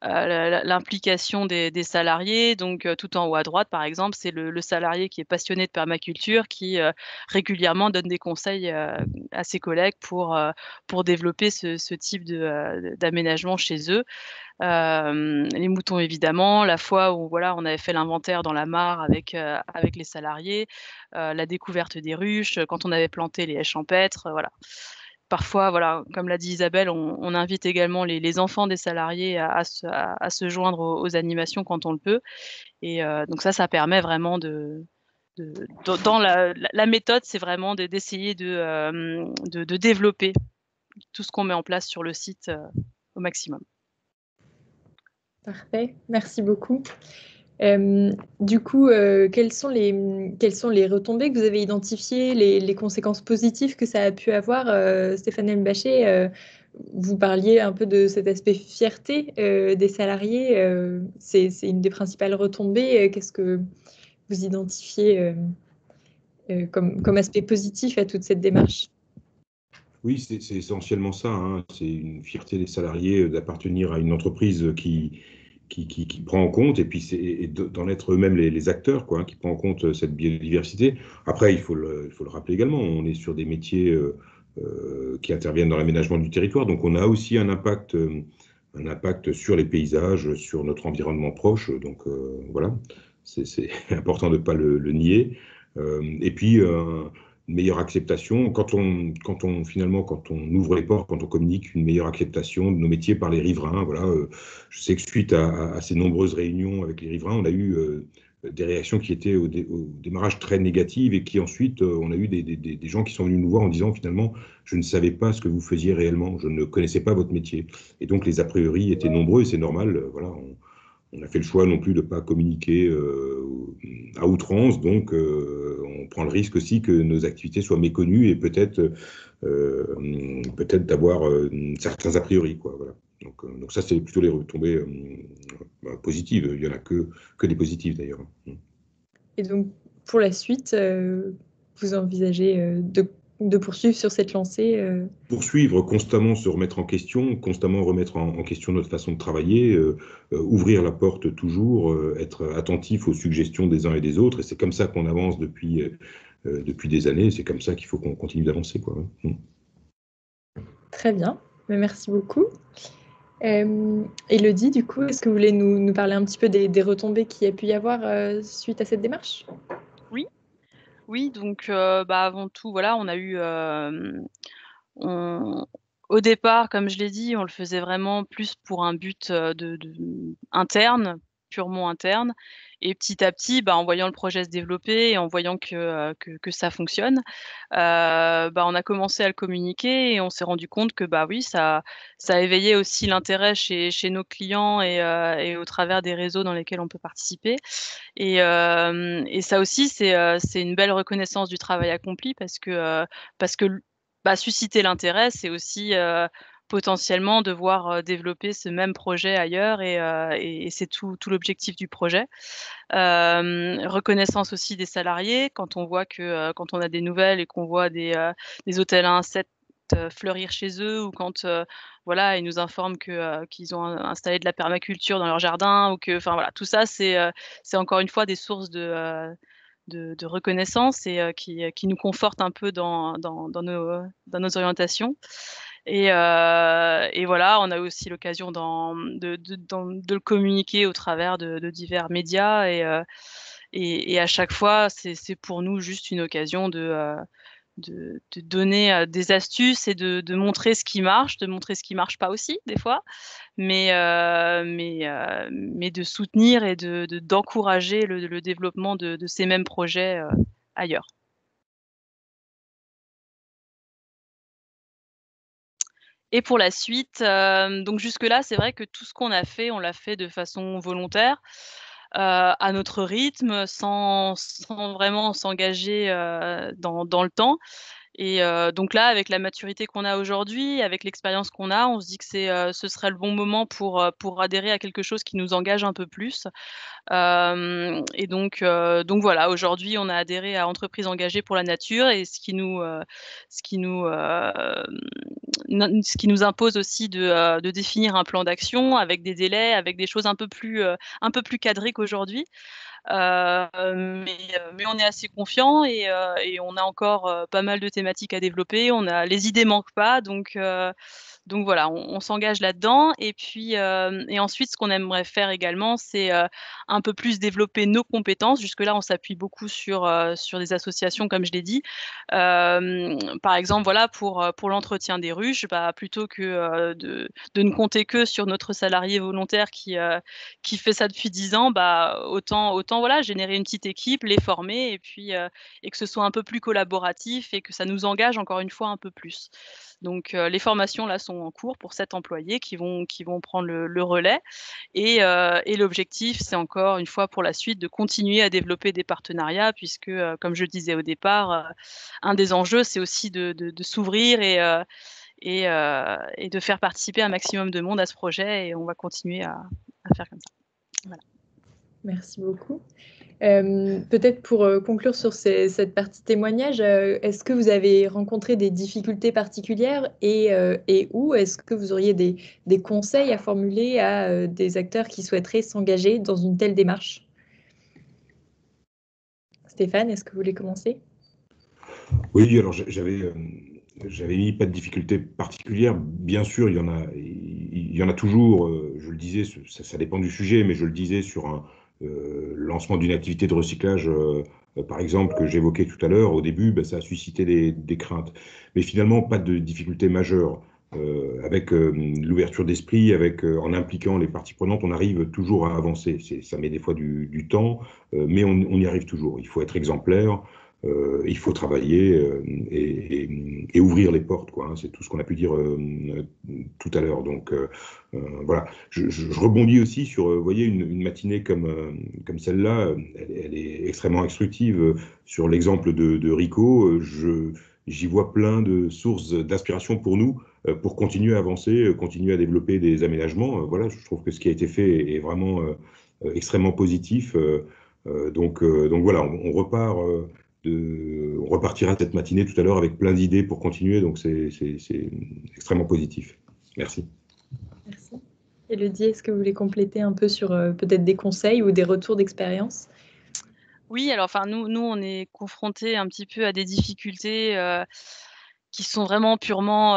Speaker 2: l'implication des salariés. Donc, tout en haut à droite, par exemple, c'est le salarié qui est passionné de permaculture qui, régulièrement donne des conseils, à ses collègues pour développer ce type d'aménagement chez eux. Les moutons évidemment, la fois où voilà, on avait fait l'inventaire dans la mare avec les salariés, la découverte des ruches, quand on avait planté les haies champêtres, voilà. Parfois, voilà, comme l'a dit Isabelle, on invite également les enfants des salariés à se joindre aux animations quand on le peut et donc ça permet vraiment de dans la méthode, c'est vraiment d'essayer de développer tout ce qu'on met en place sur le site, au maximum.
Speaker 1: Parfait, merci beaucoup. Du coup, quelles sont les retombées que vous avez identifiées, les conséquences positives que ça a pu avoir? Stéphane Mbachet, vous parliez un peu de cet aspect fierté des salariés. C'est une des principales retombées. Qu'est-ce que vous identifiez comme aspect positif à toute cette démarche?
Speaker 4: Oui, c'est essentiellement ça, hein. C'est une fierté des salariés d'appartenir à une entreprise qui prend en compte, et puis d'en être eux-mêmes les acteurs, quoi, hein, qui prend en compte cette biodiversité. Après, il faut le rappeler également, on est sur des métiers qui interviennent dans l'aménagement du territoire, donc on a aussi un impact sur les paysages, sur notre environnement proche, donc voilà, c'est important de ne pas le nier. Et puis, une meilleure acceptation, quand on ouvre les portes, quand on communique, une meilleure acceptation de nos métiers par les riverains. Voilà, je sais que suite à ces nombreuses réunions avec les riverains, on a eu des réactions qui étaient au démarrage très négatives et qui ensuite, on a eu des gens qui sont venus nous voir en disant finalement, je ne savais pas ce que vous faisiez réellement, je ne connaissais pas votre métier. Et donc les a priori étaient nombreux et c'est normal, voilà. On a fait le choix non plus de ne pas communiquer à outrance, donc on prend le risque aussi que nos activités soient méconnues et peut-être d'avoir certains a priori, quoi, voilà. Donc ça, c'est plutôt les retombées positives. Il n'y en a que des positives d'ailleurs.
Speaker 1: Et donc, pour la suite, vous envisagez de poursuivre sur cette lancée
Speaker 4: Poursuivre, constamment se remettre en question, constamment remettre en question notre façon de travailler, ouvrir la porte toujours, être attentif aux suggestions des uns et des autres. Et c'est comme ça qu'on avance depuis depuis des années. C'est comme ça qu'il faut qu'on continue d'avancer, quoi.
Speaker 1: Très bien, merci beaucoup. Élodie, du coup, est-ce que vous voulez nous parler un petit peu des retombées qu'il y a pu y avoir suite à cette démarche?
Speaker 2: Oui, donc avant tout, voilà, on a eu, au départ, comme je l'ai dit, on le faisait vraiment plus pour un but, interne, purement interne, et petit à petit, en voyant le projet se développer et en voyant que ça fonctionne, on a commencé à le communiquer et on s'est rendu compte que, oui, ça a éveillé aussi l'intérêt chez nos clients et au travers des réseaux dans lesquels on peut participer. Et ça aussi, c'est une belle reconnaissance du travail accompli parce que susciter l'intérêt, c'est aussi, potentiellement devoir, développer ce même projet ailleurs et c'est tout l'objectif du projet. Reconnaissance aussi des salariés quand on voit que, quand on a des nouvelles et qu'on voit des hôtels à insectes fleurir chez eux ou quand, voilà, ils nous informent qu'ils ont installé de la permaculture dans leur jardin ou voilà, tout ça, c'est encore une fois des sources de reconnaissance et qui nous confortent un peu dans nos orientations et voilà, on a aussi l'occasion de le communiquer au travers de divers médias et à chaque fois, c'est pour nous juste une occasion de donner, des astuces et de montrer ce qui marche, de montrer ce qui marche pas aussi des fois, mais de soutenir et d'encourager le développement de ces mêmes projets, ailleurs. Et pour la suite, donc jusque-là, c'est vrai que tout ce qu'on a fait, on l'a fait de façon volontaire, à notre rythme, sans vraiment s'engager, dans le temps. Et donc là, avec la maturité qu'on a aujourd'hui, avec l'expérience qu'on a, on se dit que ce serait le bon moment pour adhérer à quelque chose qui nous engage un peu plus. Et donc voilà, aujourd'hui, on a adhéré à Entreprises engagées pour la nature et ce qui nous, ce qui nous impose aussi de définir un plan d'action avec des délais, avec des choses un peu plus cadrées qu'aujourd'hui. Mais on est assez confiants et on a encore, pas mal de thématiques à développer. Les idées manquent pas, donc voilà, on s'engage là-dedans et puis, et ensuite ce qu'on aimerait faire également, c'est, un peu plus développer nos compétences. Jusque-là, on s'appuie beaucoup sur des associations comme je l'ai dit. Par exemple, voilà, pour l'entretien des ruches, plutôt que, de ne compter que sur notre salarié volontaire qui fait ça depuis 10 ans, autant voilà, générer une petite équipe, les former et puis, et que ce soit un peu plus collaboratif et que ça nous engage encore une fois un peu plus. Donc, les formations là sont en cours pour 7 employés qui vont prendre le relais et l'objectif, c'est encore une fois pour la suite de continuer à développer des partenariats puisque, comme je le disais au départ, un des enjeux, c'est aussi de s'ouvrir et de faire participer un maximum de monde à ce projet et on va continuer à faire comme ça. Voilà.
Speaker 1: Merci beaucoup. Peut-être pour conclure sur cette partie témoignage, est-ce que vous avez rencontré des difficultés particulières et où est-ce que vous auriez des conseils à formuler à des acteurs qui souhaiteraient s'engager dans une telle démarche? Stéphane, est-ce que vous voulez commencer?
Speaker 4: Oui, alors j'avais mis pas de difficultés particulières. Bien sûr, il y en a toujours. Je le disais, ça dépend du sujet, mais je le disais sur un lancement d'une activité de recyclage, par exemple, que j'évoquais tout à l'heure. Au début, ça a suscité des craintes, mais finalement pas de difficultés majeures. Avec l'ouverture d'esprit, en impliquant les parties prenantes, on arrive toujours à avancer. Ça met des fois du temps, mais on y arrive toujours. Il faut être exemplaire. Il faut travailler et ouvrir les portes, quoi, hein. C'est tout ce qu'on a pu dire tout à l'heure. Donc voilà. Je rebondis aussi sur, vous voyez, une matinée comme celle-là, elle est extrêmement instructive. Sur l'exemple de Rico, j'y vois plein de sources d'inspiration pour nous, pour continuer à avancer, continuer à développer des aménagements. Voilà, je trouve que ce qui a été fait est vraiment extrêmement positif. Donc voilà, on repart. On repartira cette matinée tout à l'heure avec plein d'idées pour continuer, donc c'est extrêmement positif. Merci.
Speaker 1: Merci. Élodie, est-ce que vous voulez compléter un peu sur peut-être des conseils ou des retours d'expérience?
Speaker 2: Oui, alors enfin nous on est confrontés un petit peu à des difficultés, qui sont vraiment purement,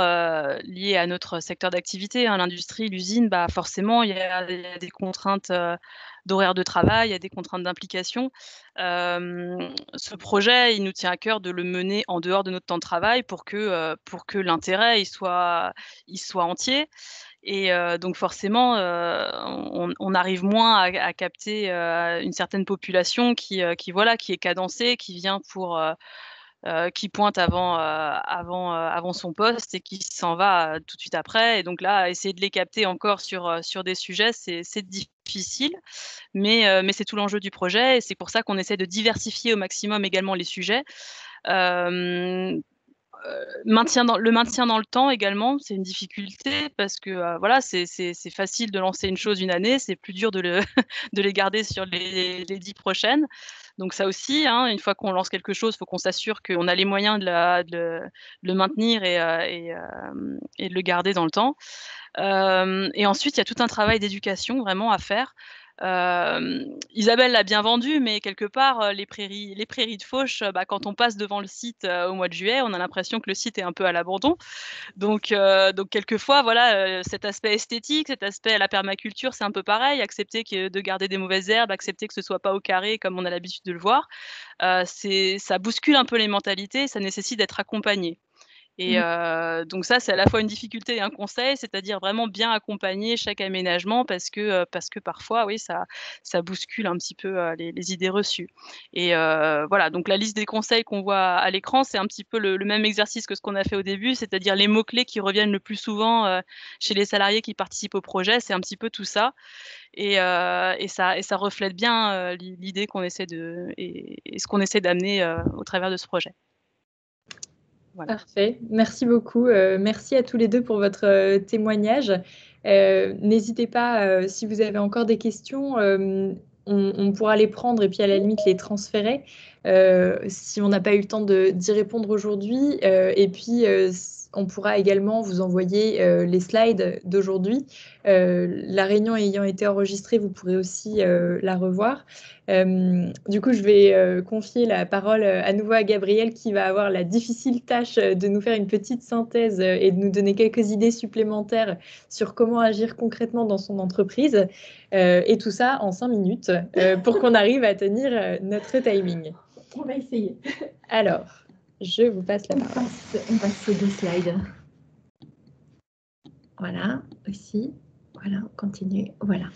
Speaker 2: liées à notre secteur d'activité, hein. L'industrie, l'usine, bah, forcément il y a des contraintes, d'horaire de travail, il y a des contraintes d'implication. Ce projet, il nous tient à cœur de le mener en dehors de notre temps de travail pour que l'intérêt il soit entier. Et donc forcément, on arrive moins à capter, une certaine population qui voilà, qui est cadencée, qui vient pour, qui pointe avant son poste et qui s'en va, tout de suite après. Et donc là, essayer de les capter encore sur des sujets, c'est difficile, mais c'est tout l'enjeu du projet et c'est pour ça qu'on essaie de diversifier au maximum également les sujets. Hem maintien dans le temps également, c'est une difficulté parce que, voilà, c'est facile de lancer une chose une année, c'est plus dur de le de les garder sur les 10 prochaines. Donc ça aussi, hein, une fois qu'on lance quelque chose, il faut qu'on s'assure qu'on a les moyens de le maintenir et de le garder dans le temps. Et ensuite, il y a tout un travail d'éducation vraiment à faire. Isabelle l'a bien vendu, mais quelque part, les prairies de Fauche, bah, quand on passe devant le site, au mois de juillet, on a l'impression que le site est un peu à l'abandon. Donc quelquefois, voilà, cet aspect esthétique, cet aspect à la permaculture, c'est un peu pareil, accepter de garder des mauvaises herbes, accepter que ce soit pas au carré comme on a l'habitude de le voir. Ça bouscule un peu les mentalités, ça nécessite d'être accompagné. Et
Speaker 3: Mmh.
Speaker 2: donc ça, c'est à la fois une difficulté et un conseil, c'est-à-dire vraiment bien accompagner chaque aménagement parce que parfois, oui, ça bouscule un petit peu, les idées reçues. Et voilà, donc la liste des conseils qu'on voit à l'écran, c'est un petit peu le même exercice que ce qu'on a fait au début, c'est-à-dire les mots-clés qui reviennent le plus souvent, chez les salariés qui participent au projet, c'est un petit peu tout ça. Et ça reflète bien, l'idée qu'on essaie et ce qu'on essaie d'amener, au travers de ce projet. Voilà.
Speaker 1: Parfait, merci beaucoup. Merci à tous les deux pour votre témoignage. N'hésitez pas, si vous avez encore des questions, on pourra les prendre et puis à la limite les transférer si on n'a pas eu le temps d'y répondre aujourd'hui. Et puis, on pourra également vous envoyer les slides d'aujourd'hui. La réunion ayant été enregistrée, vous pourrez aussi la revoir. Du coup, je vais confier la parole à nouveau à Gabrielle qui va avoir la difficile tâche de nous faire une petite synthèse et de nous donner quelques idées supplémentaires sur comment agir concrètement dans son entreprise. Et tout ça en 5 minutes pour qu'on arrive à tenir notre timing.
Speaker 3: On va essayer.
Speaker 1: Alors, je vous passe la parole.
Speaker 3: On passe ces 2 slides. Voilà, aussi. Voilà, on continue. Voilà.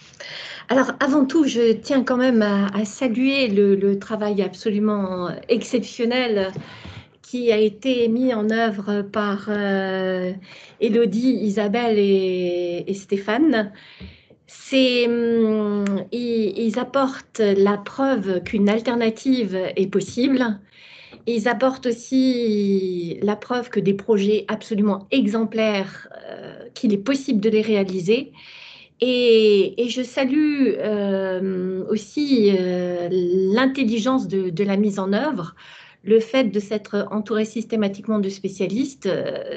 Speaker 3: Alors, avant tout, je tiens quand même à saluer le travail absolument exceptionnel qui a été mis en œuvre par Élodie, Isabelle et Stéphane. Ils apportent la preuve qu'une alternative est possible. Ils apportent aussi la preuve que des projets absolument exemplaires, qu'il est possible de les réaliser. Et je salue aussi l'intelligence de la mise en œuvre. Le fait de s'être entouré systématiquement de spécialistes,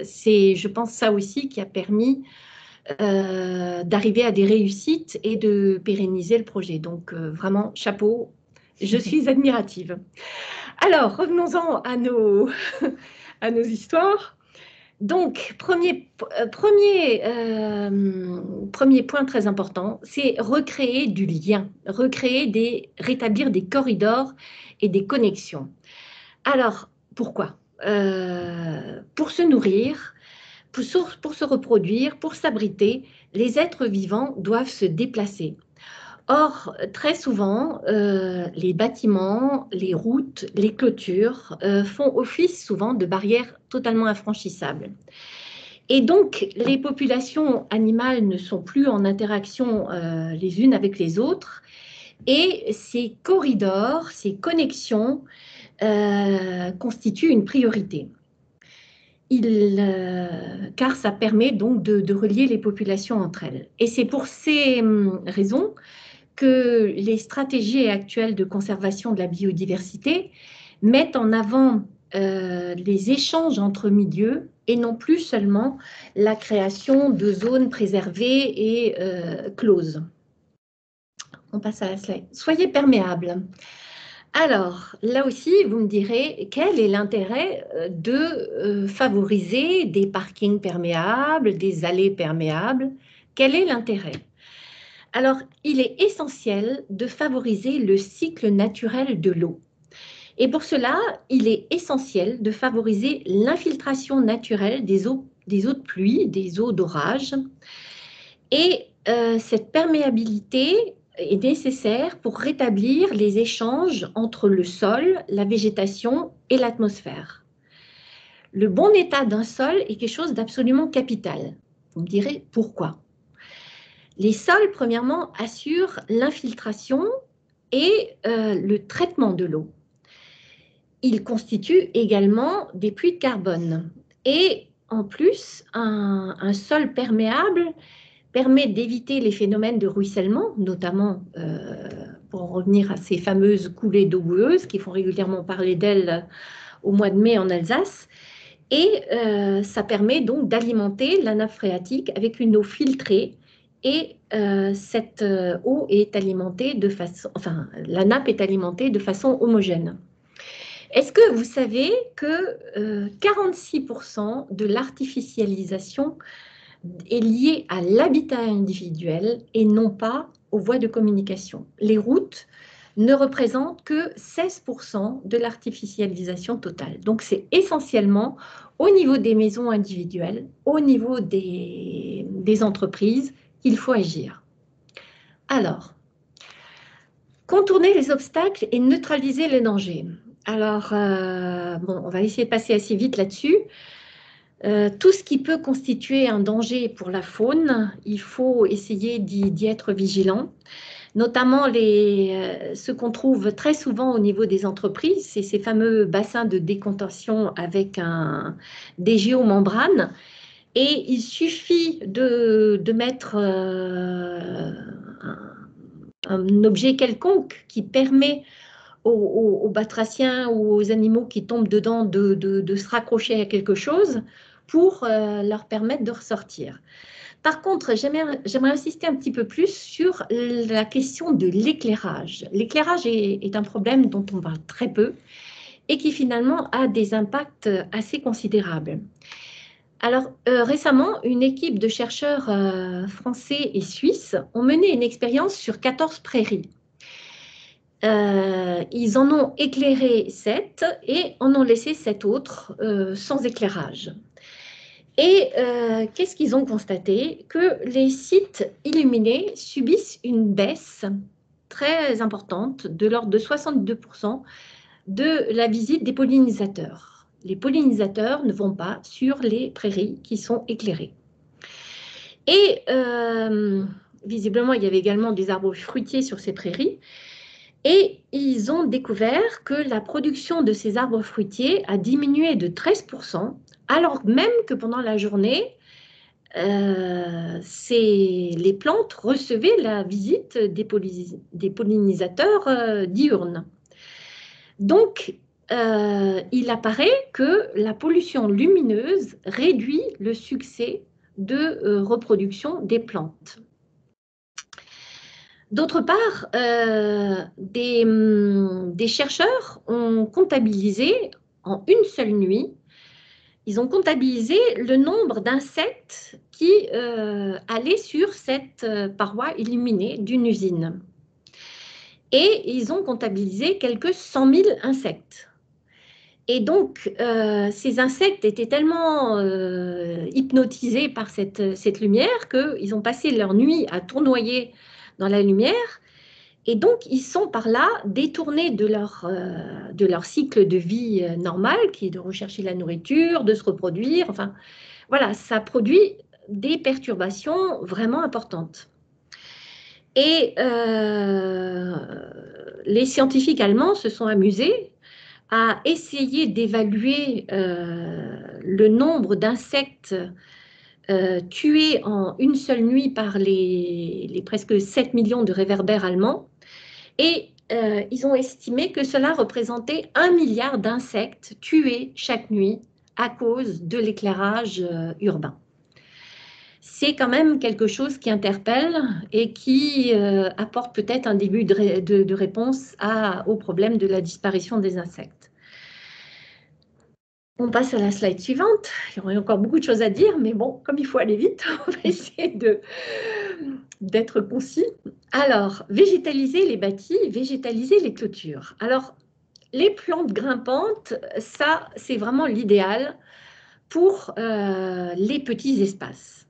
Speaker 3: c'est, je pense, ça aussi qui a permis d'arriver à des réussites et de pérenniser le projet. Donc, vraiment, chapeau, je suis admirative. Alors, revenons-en à à nos histoires. Donc, premier point très important, c'est recréer du lien, rétablir des corridors et des connexions. Alors, pourquoi? Pour se nourrir, pour se reproduire, pour s'abriter, les êtres vivants doivent se déplacer. Or, très souvent, les bâtiments, les routes, les clôtures font office souvent de barrières totalement infranchissables. Et donc, les populations animales ne sont plus en interaction les unes avec les autres. Et ces corridors, ces connexions constituent une priorité. Car ça permet donc de relier les populations entre elles. Et c'est pour ces raisons que les stratégies actuelles de conservation de la biodiversité mettent en avant les échanges entre milieux et non plus seulement la création de zones préservées et closes. On passe à la slide. Soyez perméables. Alors, là aussi, vous me direz, quel est l'intérêt de favoriser des parkings perméables, des allées perméables? Quel est l'intérêt? Alors, il est essentiel de favoriser le cycle naturel de l'eau. Et pour cela, il est essentiel de favoriser l'infiltration naturelle des eaux de pluie, des eaux d'orage. Et cette perméabilité est nécessaire pour rétablir les échanges entre le sol, la végétation et l'atmosphère. Le bon état d'un sol est quelque chose d'absolument capital. Vous me direz pourquoi? Les sols, premièrement, assurent l'infiltration et le traitement de l'eau. Ils constituent également des puits de carbone. Et en plus, un sol perméable permet d'éviter les phénomènes de ruissellement, notamment pour en revenir à ces fameuses coulées d'eau boueuse qui font régulièrement parler d'elles au mois de mai en Alsace. Et ça permet donc d'alimenter la nappe phréatique avec une eau filtrée. Et cette eau est alimentée de façon, enfin, la nappe est alimentée de façon homogène. Est-ce que vous savez que 46% de l'artificialisation est liée à l'habitat individuel et non pas aux voies de communication? Les routes ne représentent que 16% de l'artificialisation totale. Donc, c'est essentiellement au niveau des maisons individuelles, au niveau des entreprises, qu'il faut agir. Alors, contourner les obstacles et neutraliser les dangers. Alors, bon, on va essayer de passer assez vite là-dessus. Tout ce qui peut constituer un danger pour la faune, il faut essayer d'y être vigilant. Notamment ce qu'on trouve très souvent au niveau des entreprises, c'est ces fameux bassins de décontention avec des géomembranes. Et il suffit de mettre un objet quelconque qui permet aux batraciens ou aux animaux qui tombent dedans de se raccrocher à quelque chose pour leur permettre de ressortir. Par contre, j'aimerais insister un petit peu plus sur la question de l'éclairage. L'éclairage est un problème dont on parle très peu et qui finalement a des impacts assez considérables. Alors, récemment, une équipe de chercheurs français et suisses ont mené une expérience sur 14 prairies. Ils en ont éclairé 7 et en ont laissé 7 autres sans éclairage. Et qu'est-ce qu'ils ont constaté? Que les sites illuminés subissent une baisse très importante de l'ordre de 62% de la visite des pollinisateurs. Les pollinisateurs ne vont pas sur les prairies qui sont éclairées. Et visiblement, il y avait également des arbres fruitiers sur ces prairies. Et ils ont découvert que la production de ces arbres fruitiers a diminué de 13%, alors même que pendant la journée, les plantes recevaient la visite des pollinisateurs diurnes. Donc, il apparaît que la pollution lumineuse réduit le succès de reproduction des plantes. D'autre part, des chercheurs ont comptabilisé en une seule nuit, ils ont comptabilisé le nombre d'insectes qui allaient sur cette paroi illuminée d'une usine. Et ils ont comptabilisé quelques 100 000 insectes. Et donc, ces insectes étaient tellement hypnotisés par cette lumière qu'ils ont passé leur nuit à tournoyer dans la lumière, et donc ils sont par là détournés de leur cycle de vie normal, qui est de rechercher la nourriture, de se reproduire, enfin voilà, ça produit des perturbations vraiment importantes. Et les scientifiques allemands se sont amusés à essayer d'évaluer le nombre d'insectes tués en une seule nuit par les presque 7 millions de réverbères allemands. Et ils ont estimé que cela représentait 1 milliard d'insectes tués chaque nuit à cause de l'éclairage urbain. c'est quand même quelque chose qui interpelle et qui apporte peut-être un début de réponse au problème de la disparition des insectes. On passe à la slide suivante. Il y aurait encore beaucoup de choses à dire, mais bon, comme il faut aller vite, on va essayer d'être concis. Alors, végétaliser les bâtis, végétaliser les clôtures. Alors, les plantes grimpantes, ça, c'est vraiment l'idéal pour les petits espaces.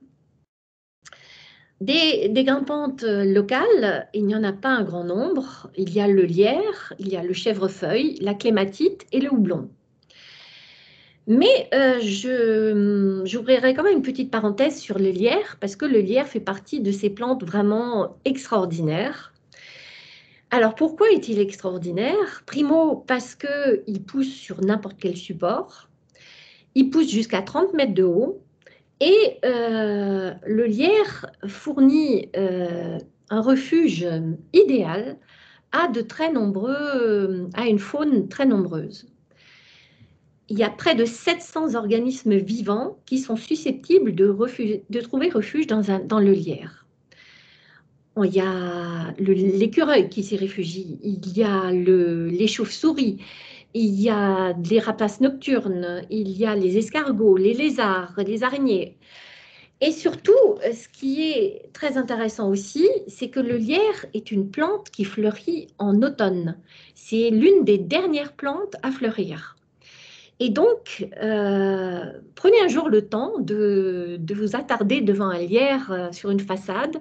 Speaker 3: Des grimpantes locales, il n'y en a pas un grand nombre. Il y a le lierre, il y a le chèvrefeuille, la clématite et le houblon. Mais j'ouvrirai quand même une petite parenthèse sur le lierre, parce que le lierre fait partie de ces plantes vraiment extraordinaires. Alors, pourquoi est-il extraordinaire? Primo, parce qu'il pousse sur n'importe quel support. Il pousse jusqu'à 30 mètres de haut. Et le lierre fournit un refuge idéal à une faune très nombreuse. Il y a près de 700 organismes vivants qui sont susceptibles de trouver refuge dans le lierre. Il y a l'écureuil qui s'y réfugie, il y a les chauves-souris, il y a les rapaces nocturnes, il y a les escargots, les lézards, les araignées. Et surtout, ce qui est très intéressant aussi, c'est que le lierre est une plante qui fleurit en automne. C'est l'une des dernières plantes à fleurir. Et donc, prenez un jour le temps de vous attarder devant un lierre sur une façade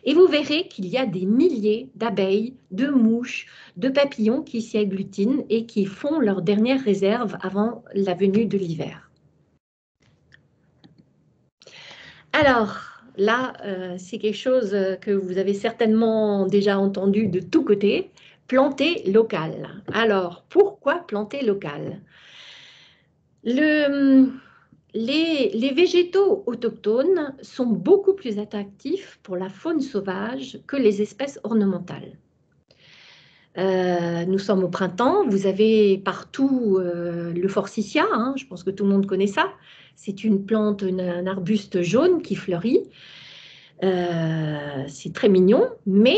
Speaker 3: et vous verrez qu'il y a des milliers d'abeilles, de mouches, de papillons qui s'y agglutinent et qui font leur dernière réserve avant la venue de l'hiver. Alors, là, c'est quelque chose que vous avez certainement déjà entendu de tous côtés, planter local. Alors, pourquoi planter local? Les végétaux autochtones sont beaucoup plus attractifs pour la faune sauvage que les espèces ornementales. Nous sommes au printemps, vous avez partout le forsythia, hein, je pense que tout le monde connaît ça. C'est une plante, un arbuste jaune qui fleurit. C'est très mignon, mais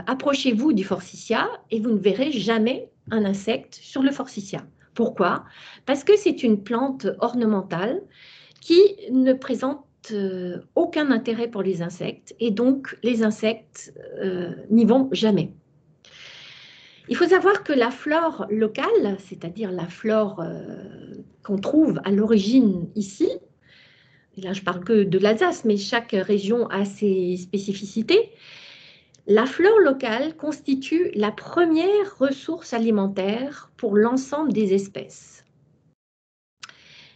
Speaker 3: approchez-vous du forsythia et vous ne verrez jamais un insecte sur le forsythia. Pourquoi? Parce que c'est une plante ornementale qui ne présente aucun intérêt pour les insectes et donc les insectes n'y vont jamais. Il faut savoir que la flore locale, c'est-à-dire la flore qu'on trouve à l'origine ici, et là je parle que de l'Alsace, mais chaque région a ses spécificités, la flore locale constitue la première ressource alimentaire pour l'ensemble des espèces.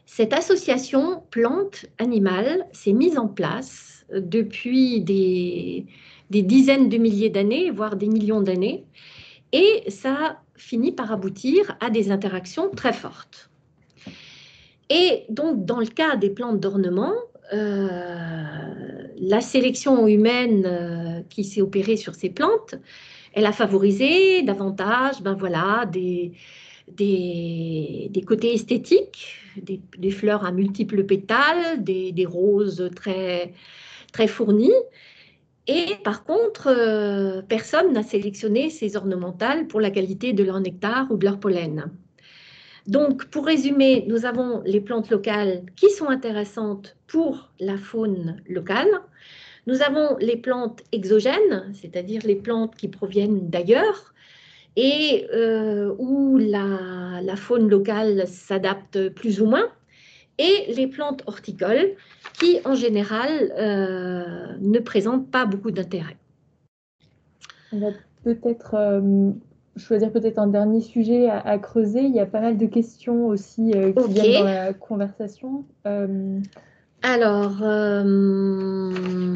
Speaker 3: Cette association plante-animal s'est mise en place depuis des dizaines de milliers d'années, voire des millions d'années, et ça finit par aboutir à des interactions très fortes. Et donc, dans le cas des plantes d'ornement, la sélection humaine qui s'est opérée sur ces plantes, elle a favorisé davantage des côtés esthétiques, des fleurs à multiples pétales, des roses très, très fournies. Et par contre, personne n'a sélectionné ces ornementales pour la qualité de leur nectar ou de leur pollen. Donc, pour résumer, nous avons les plantes locales qui sont intéressantes pour la faune locale. Nous avons les plantes exogènes, c'est-à-dire les plantes qui proviennent d'ailleurs et où la faune locale s'adapte plus ou moins. Et les plantes horticoles qui, en général, ne présentent pas beaucoup d'intérêt.
Speaker 1: On va peut-être choisir un dernier sujet à creuser. Il y a pas mal de questions aussi qui viennent dans la conversation.
Speaker 3: Alors, un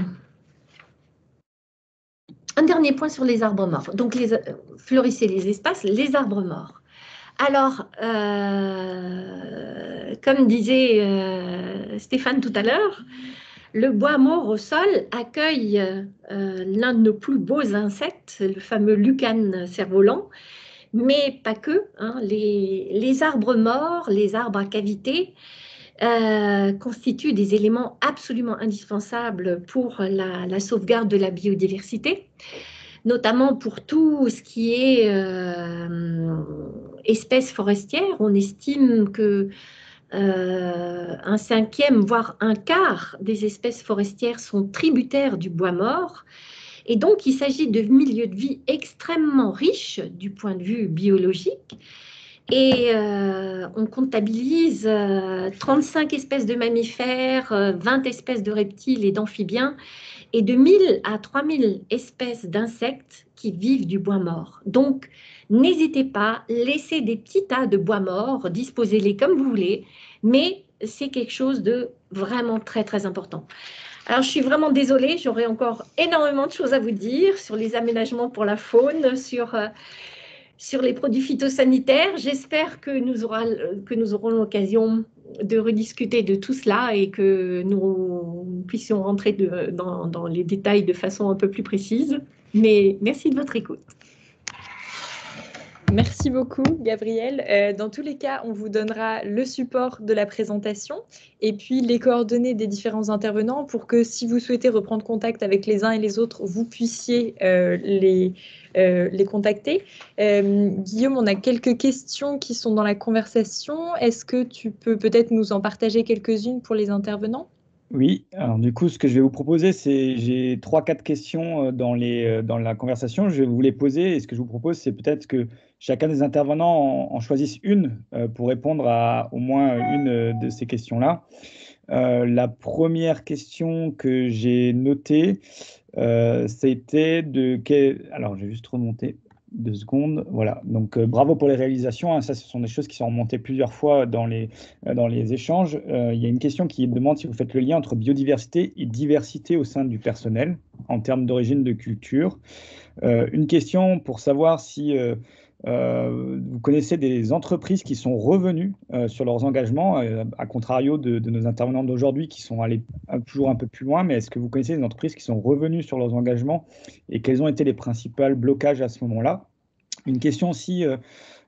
Speaker 3: dernier point sur les arbres morts. Donc, fleurissez les espaces, les arbres morts. Alors, comme disait Stéphane tout à l'heure, le bois mort au sol accueille l'un de nos plus beaux insectes, le fameux lucane cerf-volant, mais pas que. Hein, les arbres morts, les arbres à cavité, constituent des éléments absolument indispensables pour la sauvegarde de la biodiversité, notamment pour tout ce qui est espèces forestières. On estime que un cinquième, voire un quart des espèces forestières sont tributaires du bois mort. Et donc, il s'agit de milieux de vie extrêmement riches du point de vue biologique. Et on comptabilise 35 espèces de mammifères, 20 espèces de reptiles et d'amphibiens, et de 1000 à 3000 espèces d'insectes qui vivent du bois mort. Donc, n'hésitez pas, laissez des petits tas de bois mort, disposez-les comme vous voulez, mais c'est quelque chose de vraiment très, très important. Alors, je suis vraiment désolée, j'aurais encore énormément de choses à vous dire sur les aménagements pour la faune, sur les produits phytosanitaires. J'espère que nous aurons l'occasion de rediscuter de tout cela et que nous puissions rentrer dans les détails de façon un peu plus précise. Mais merci de votre écoute.
Speaker 1: Merci beaucoup, Gabrielle. Dans tous les cas, on vous donnera le support de la présentation et puis les coordonnées des différents intervenants pour que si vous souhaitez reprendre contact avec les uns et les autres, vous puissiez les contacter. Guillaume, on a quelques questions qui sont dans la conversation. Est-ce que tu peux peut-être nous en partager quelques-unes pour les intervenants ?
Speaker 6: Oui, alors du coup, ce que je vais vous proposer, c'est j'ai 3-4 questions dans la conversation. Je vais vous les poser et ce que je vous propose, c'est peut-être que chacun des intervenants en choisisse une pour répondre à au moins une de ces questions-là. La première question que j'ai notée, c'était alors, je vais juste remonter 2 secondes. Voilà, donc bravo pour les réalisations. Hein. Ça, ce sont des choses qui sont remontées plusieurs fois dans les échanges. Il y a une question qui demande si vous faites le lien entre biodiversité et diversité au sein du personnel en termes d'origine de culture. Une question pour savoir si vous connaissez des entreprises qui sont revenues sur leurs engagements, à contrario de nos intervenants d'aujourd'hui qui sont allés toujours un peu plus loin, mais est-ce que vous connaissez des entreprises qui sont revenues sur leurs engagements et quels ont été les principaux blocages à ce moment-là? Une question aussi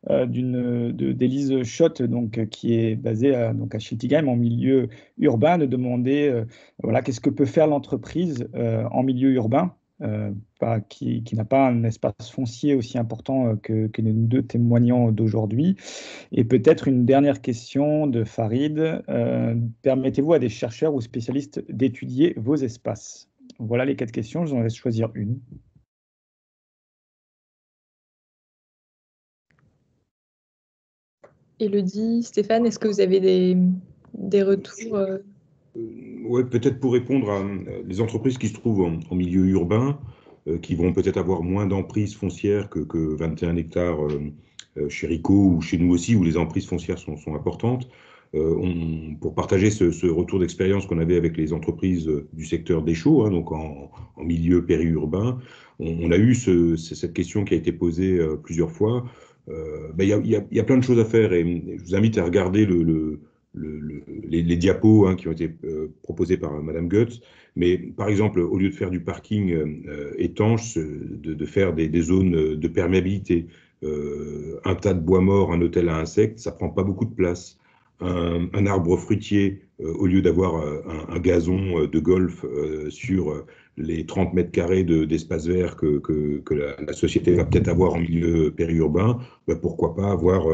Speaker 6: d'Élise Schott, donc, qui est basée à Schiltigheim en milieu urbain, de demander voilà, qu'est-ce que peut faire l'entreprise en milieu urbain qui n'a pas un espace foncier aussi important que les 2 témoignants d'aujourd'hui. Et peut-être une dernière question de Farid. Permettez-vous à des chercheurs ou spécialistes d'étudier vos espaces? Voilà les 4 questions, je vous en laisse choisir une.
Speaker 1: Élodie, Stéphane, est-ce que vous avez des retours
Speaker 4: Oui, peut-être pour répondre à les entreprises qui se trouvent en milieu urbain, qui vont peut-être avoir moins d'emprise foncière que 21 hectares chez Rico ou chez nous aussi, où les emprises foncières sont importantes. Pour partager ce retour d'expérience qu'on avait avec les entreprises du secteur des chaux, hein, donc en milieu périurbain, on a eu cette question qui a été posée plusieurs fois. Il y a plein de choses à faire et je vous invite à regarder les diapos hein, qui ont été proposés par Madame Goetz. Mais par exemple, au lieu de faire du parking étanche, de faire des zones de perméabilité, un tas de bois mort, un hôtel à insectes, ça prend pas beaucoup de place. Un arbre fruitier, au lieu d'avoir un gazon de golf sur les 30 mètres carrés d'espace vert que la société va peut-être avoir en milieu périurbain, pourquoi pas avoir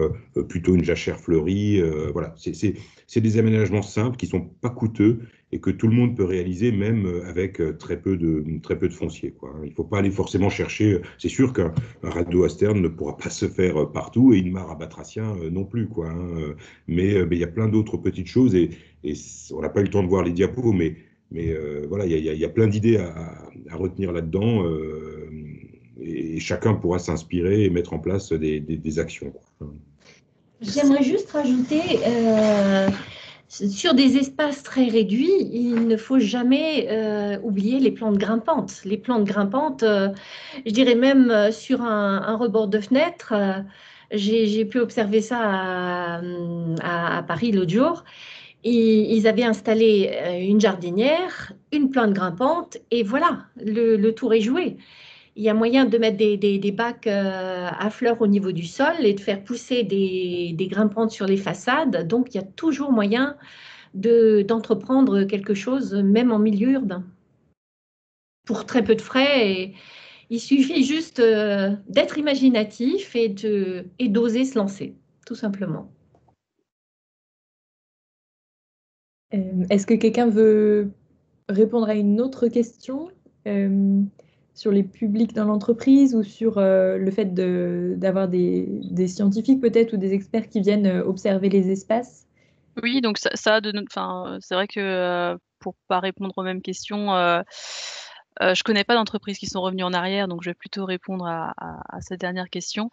Speaker 4: plutôt une jachère fleurie. Voilà, c'est des aménagements simples qui ne sont pas coûteux et que tout le monde peut réaliser, même avec très peu de foncier, quoi. Il ne faut pas aller forcément chercher. C'est sûr qu'un radeau asterne ne pourra pas se faire partout et une mare à batracien non plus, quoi. Hein. Mais il y a plein d'autres petites choses et on n'a pas eu le temps de voir les diapos, mais voilà, il y a plein d'idées à retenir là-dedans et chacun pourra s'inspirer et mettre en place des actions, quoi.
Speaker 3: J'aimerais juste rajouter, sur des espaces très réduits, il ne faut jamais oublier les plantes grimpantes. Les plantes grimpantes, je dirais même sur un rebord de fenêtre, j'ai pu observer ça à Paris l'autre jour. Ils avaient installé une jardinière, une plante grimpante, et voilà, le tour est joué. Il y a moyen de mettre des bacs à fleurs au niveau du sol et de faire pousser des grimpantes sur les façades. Donc, il y a toujours moyen d'entreprendre quelque chose, même en milieu urbain, pour très peu de frais. Et il suffit juste d'être imaginatif et d'oser se lancer, tout simplement.
Speaker 1: Est-ce que quelqu'un veut répondre à une autre question sur les publics dans l'entreprise ou sur le fait d'avoir des scientifiques peut-être ou des experts qui viennent observer les espaces?
Speaker 2: Oui, donc c'est vrai que pour pas répondre aux mêmes questions, je connais pas d'entreprises qui sont revenues en arrière, donc je vais plutôt répondre à cette dernière question.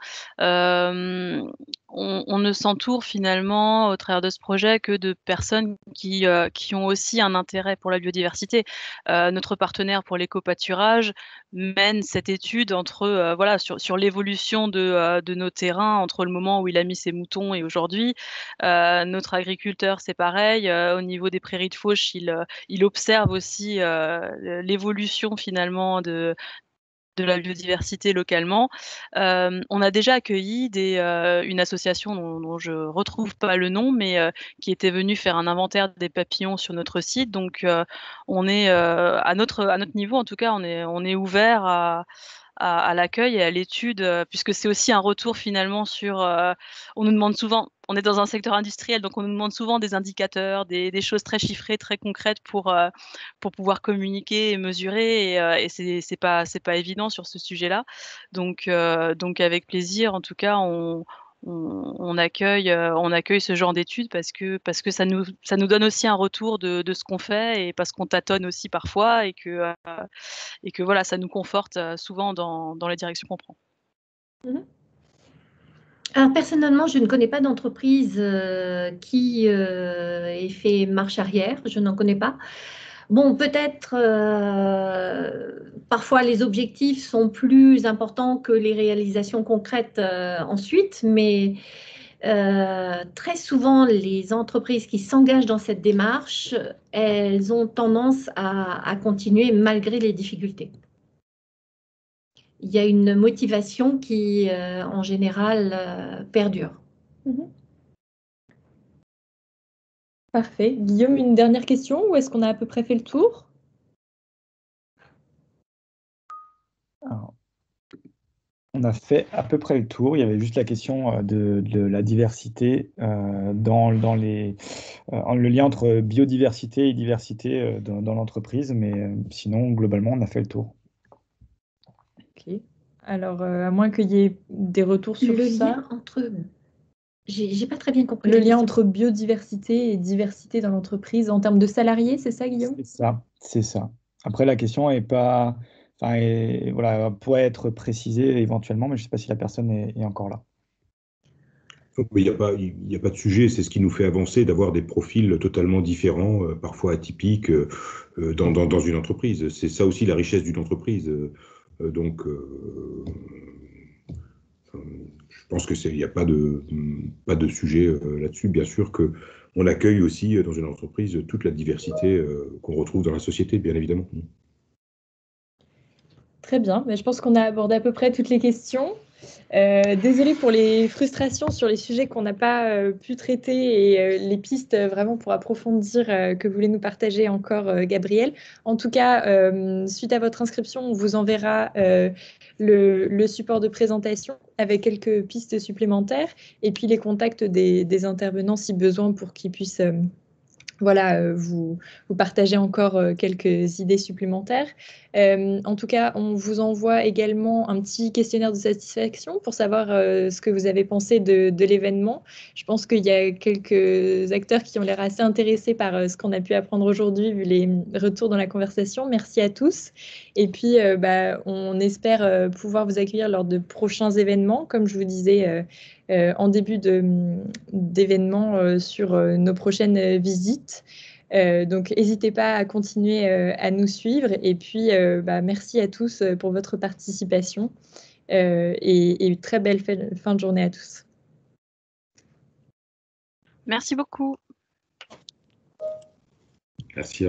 Speaker 2: On ne s'entoure finalement au travers de ce projet que de personnes qui ont aussi un intérêt pour la biodiversité. Notre partenaire pour l'éco-pâturage mène cette étude entre, voilà, sur l'évolution de nos terrains entre le moment où il a mis ses moutons et aujourd'hui. Notre agriculteur, c'est pareil, au niveau des prairies de fauche, il observe aussi, l'évolution finalement de la biodiversité localement. On a déjà accueilli une association dont je retrouve pas le nom, mais qui était venue faire un inventaire des papillons sur notre site. Donc on est, à notre niveau en tout cas, on est ouvert à l'accueil et à l'étude, puisque c'est aussi un retour finalement sur, on nous demande souvent, on est dans un secteur industriel, donc on nous demande souvent des indicateurs, des choses très chiffrées, très concrètes pour pouvoir communiquer et mesurer et c'est pas évident sur ce sujet-là. Donc avec plaisir, en tout cas, on accueille ce genre d'études parce que ça nous donne aussi un retour de ce qu'on fait et parce qu'on tâtonne aussi parfois et que voilà, ça nous conforte, souvent dans les directions qu'on prend.
Speaker 3: Alors personnellement, je ne connais pas d'entreprise qui ait fait marche arrière, je n'en connais pas. Bon, peut-être parfois les objectifs sont plus importants que les réalisations concrètes ensuite, mais très souvent les entreprises qui s'engagent dans cette démarche, elles ont tendance à continuer malgré les difficultés. Il y a une motivation qui, en général, perdure.
Speaker 1: Parfait. Guillaume, une dernière question ou est-ce qu'on a à peu près fait le tour?
Speaker 6: Alors, on a fait à peu près le tour. Il y avait juste la question de la diversité dans le lien entre biodiversité et diversité dans l'entreprise, mais sinon, globalement, on a fait le tour.
Speaker 1: Ok. Alors, à moins qu'il y ait des retours sur
Speaker 3: Le
Speaker 1: ça.
Speaker 3: lien entre... J'ai pas très bien compris.
Speaker 1: Le lien entre biodiversité et diversité dans l'entreprise en termes de salariés, c'est ça, Guillaume?
Speaker 6: C'est ça. Après, la question est pas... Enfin, voilà, pourrait être précisée éventuellement, mais je ne sais pas si la personne est encore là.
Speaker 4: Il n'y a pas de sujet, c'est ce qui nous fait avancer d'avoir des profils totalement différents, parfois atypiques, dans une entreprise. C'est ça aussi la richesse d'une entreprise. Donc, je pense qu'il n'y a pas de sujet là-dessus. Bien sûr qu'on accueille aussi dans une entreprise toute la diversité qu'on retrouve dans la société, bien évidemment.
Speaker 1: Très bien, mais je pense qu'on a abordé à peu près toutes les questions. Désolée pour les frustrations sur les sujets qu'on n'a pas pu traiter et les pistes vraiment pour approfondir que voulait nous partager encore Gabriel. En tout cas, suite à votre inscription, on vous enverra le support de présentation avec quelques pistes supplémentaires et puis les contacts des intervenants si besoin pour qu'ils puissent voilà, vous partagez encore quelques idées supplémentaires. En tout cas, on vous envoie également un petit questionnaire de satisfaction pour savoir ce que vous avez pensé de l'événement. Je pense qu'il y a quelques acteurs qui ont l'air assez intéressés par ce qu'on a pu apprendre aujourd'hui, vu les retours dans la conversation. Merci à tous. Et puis, on espère pouvoir vous accueillir lors de prochains événements, comme je vous disais en début d'événements sur nos prochaines visites. Donc, n'hésitez pas à continuer à nous suivre. Et puis, merci à tous pour votre participation et très belle fin de journée à tous.
Speaker 2: Merci beaucoup.
Speaker 4: Merci.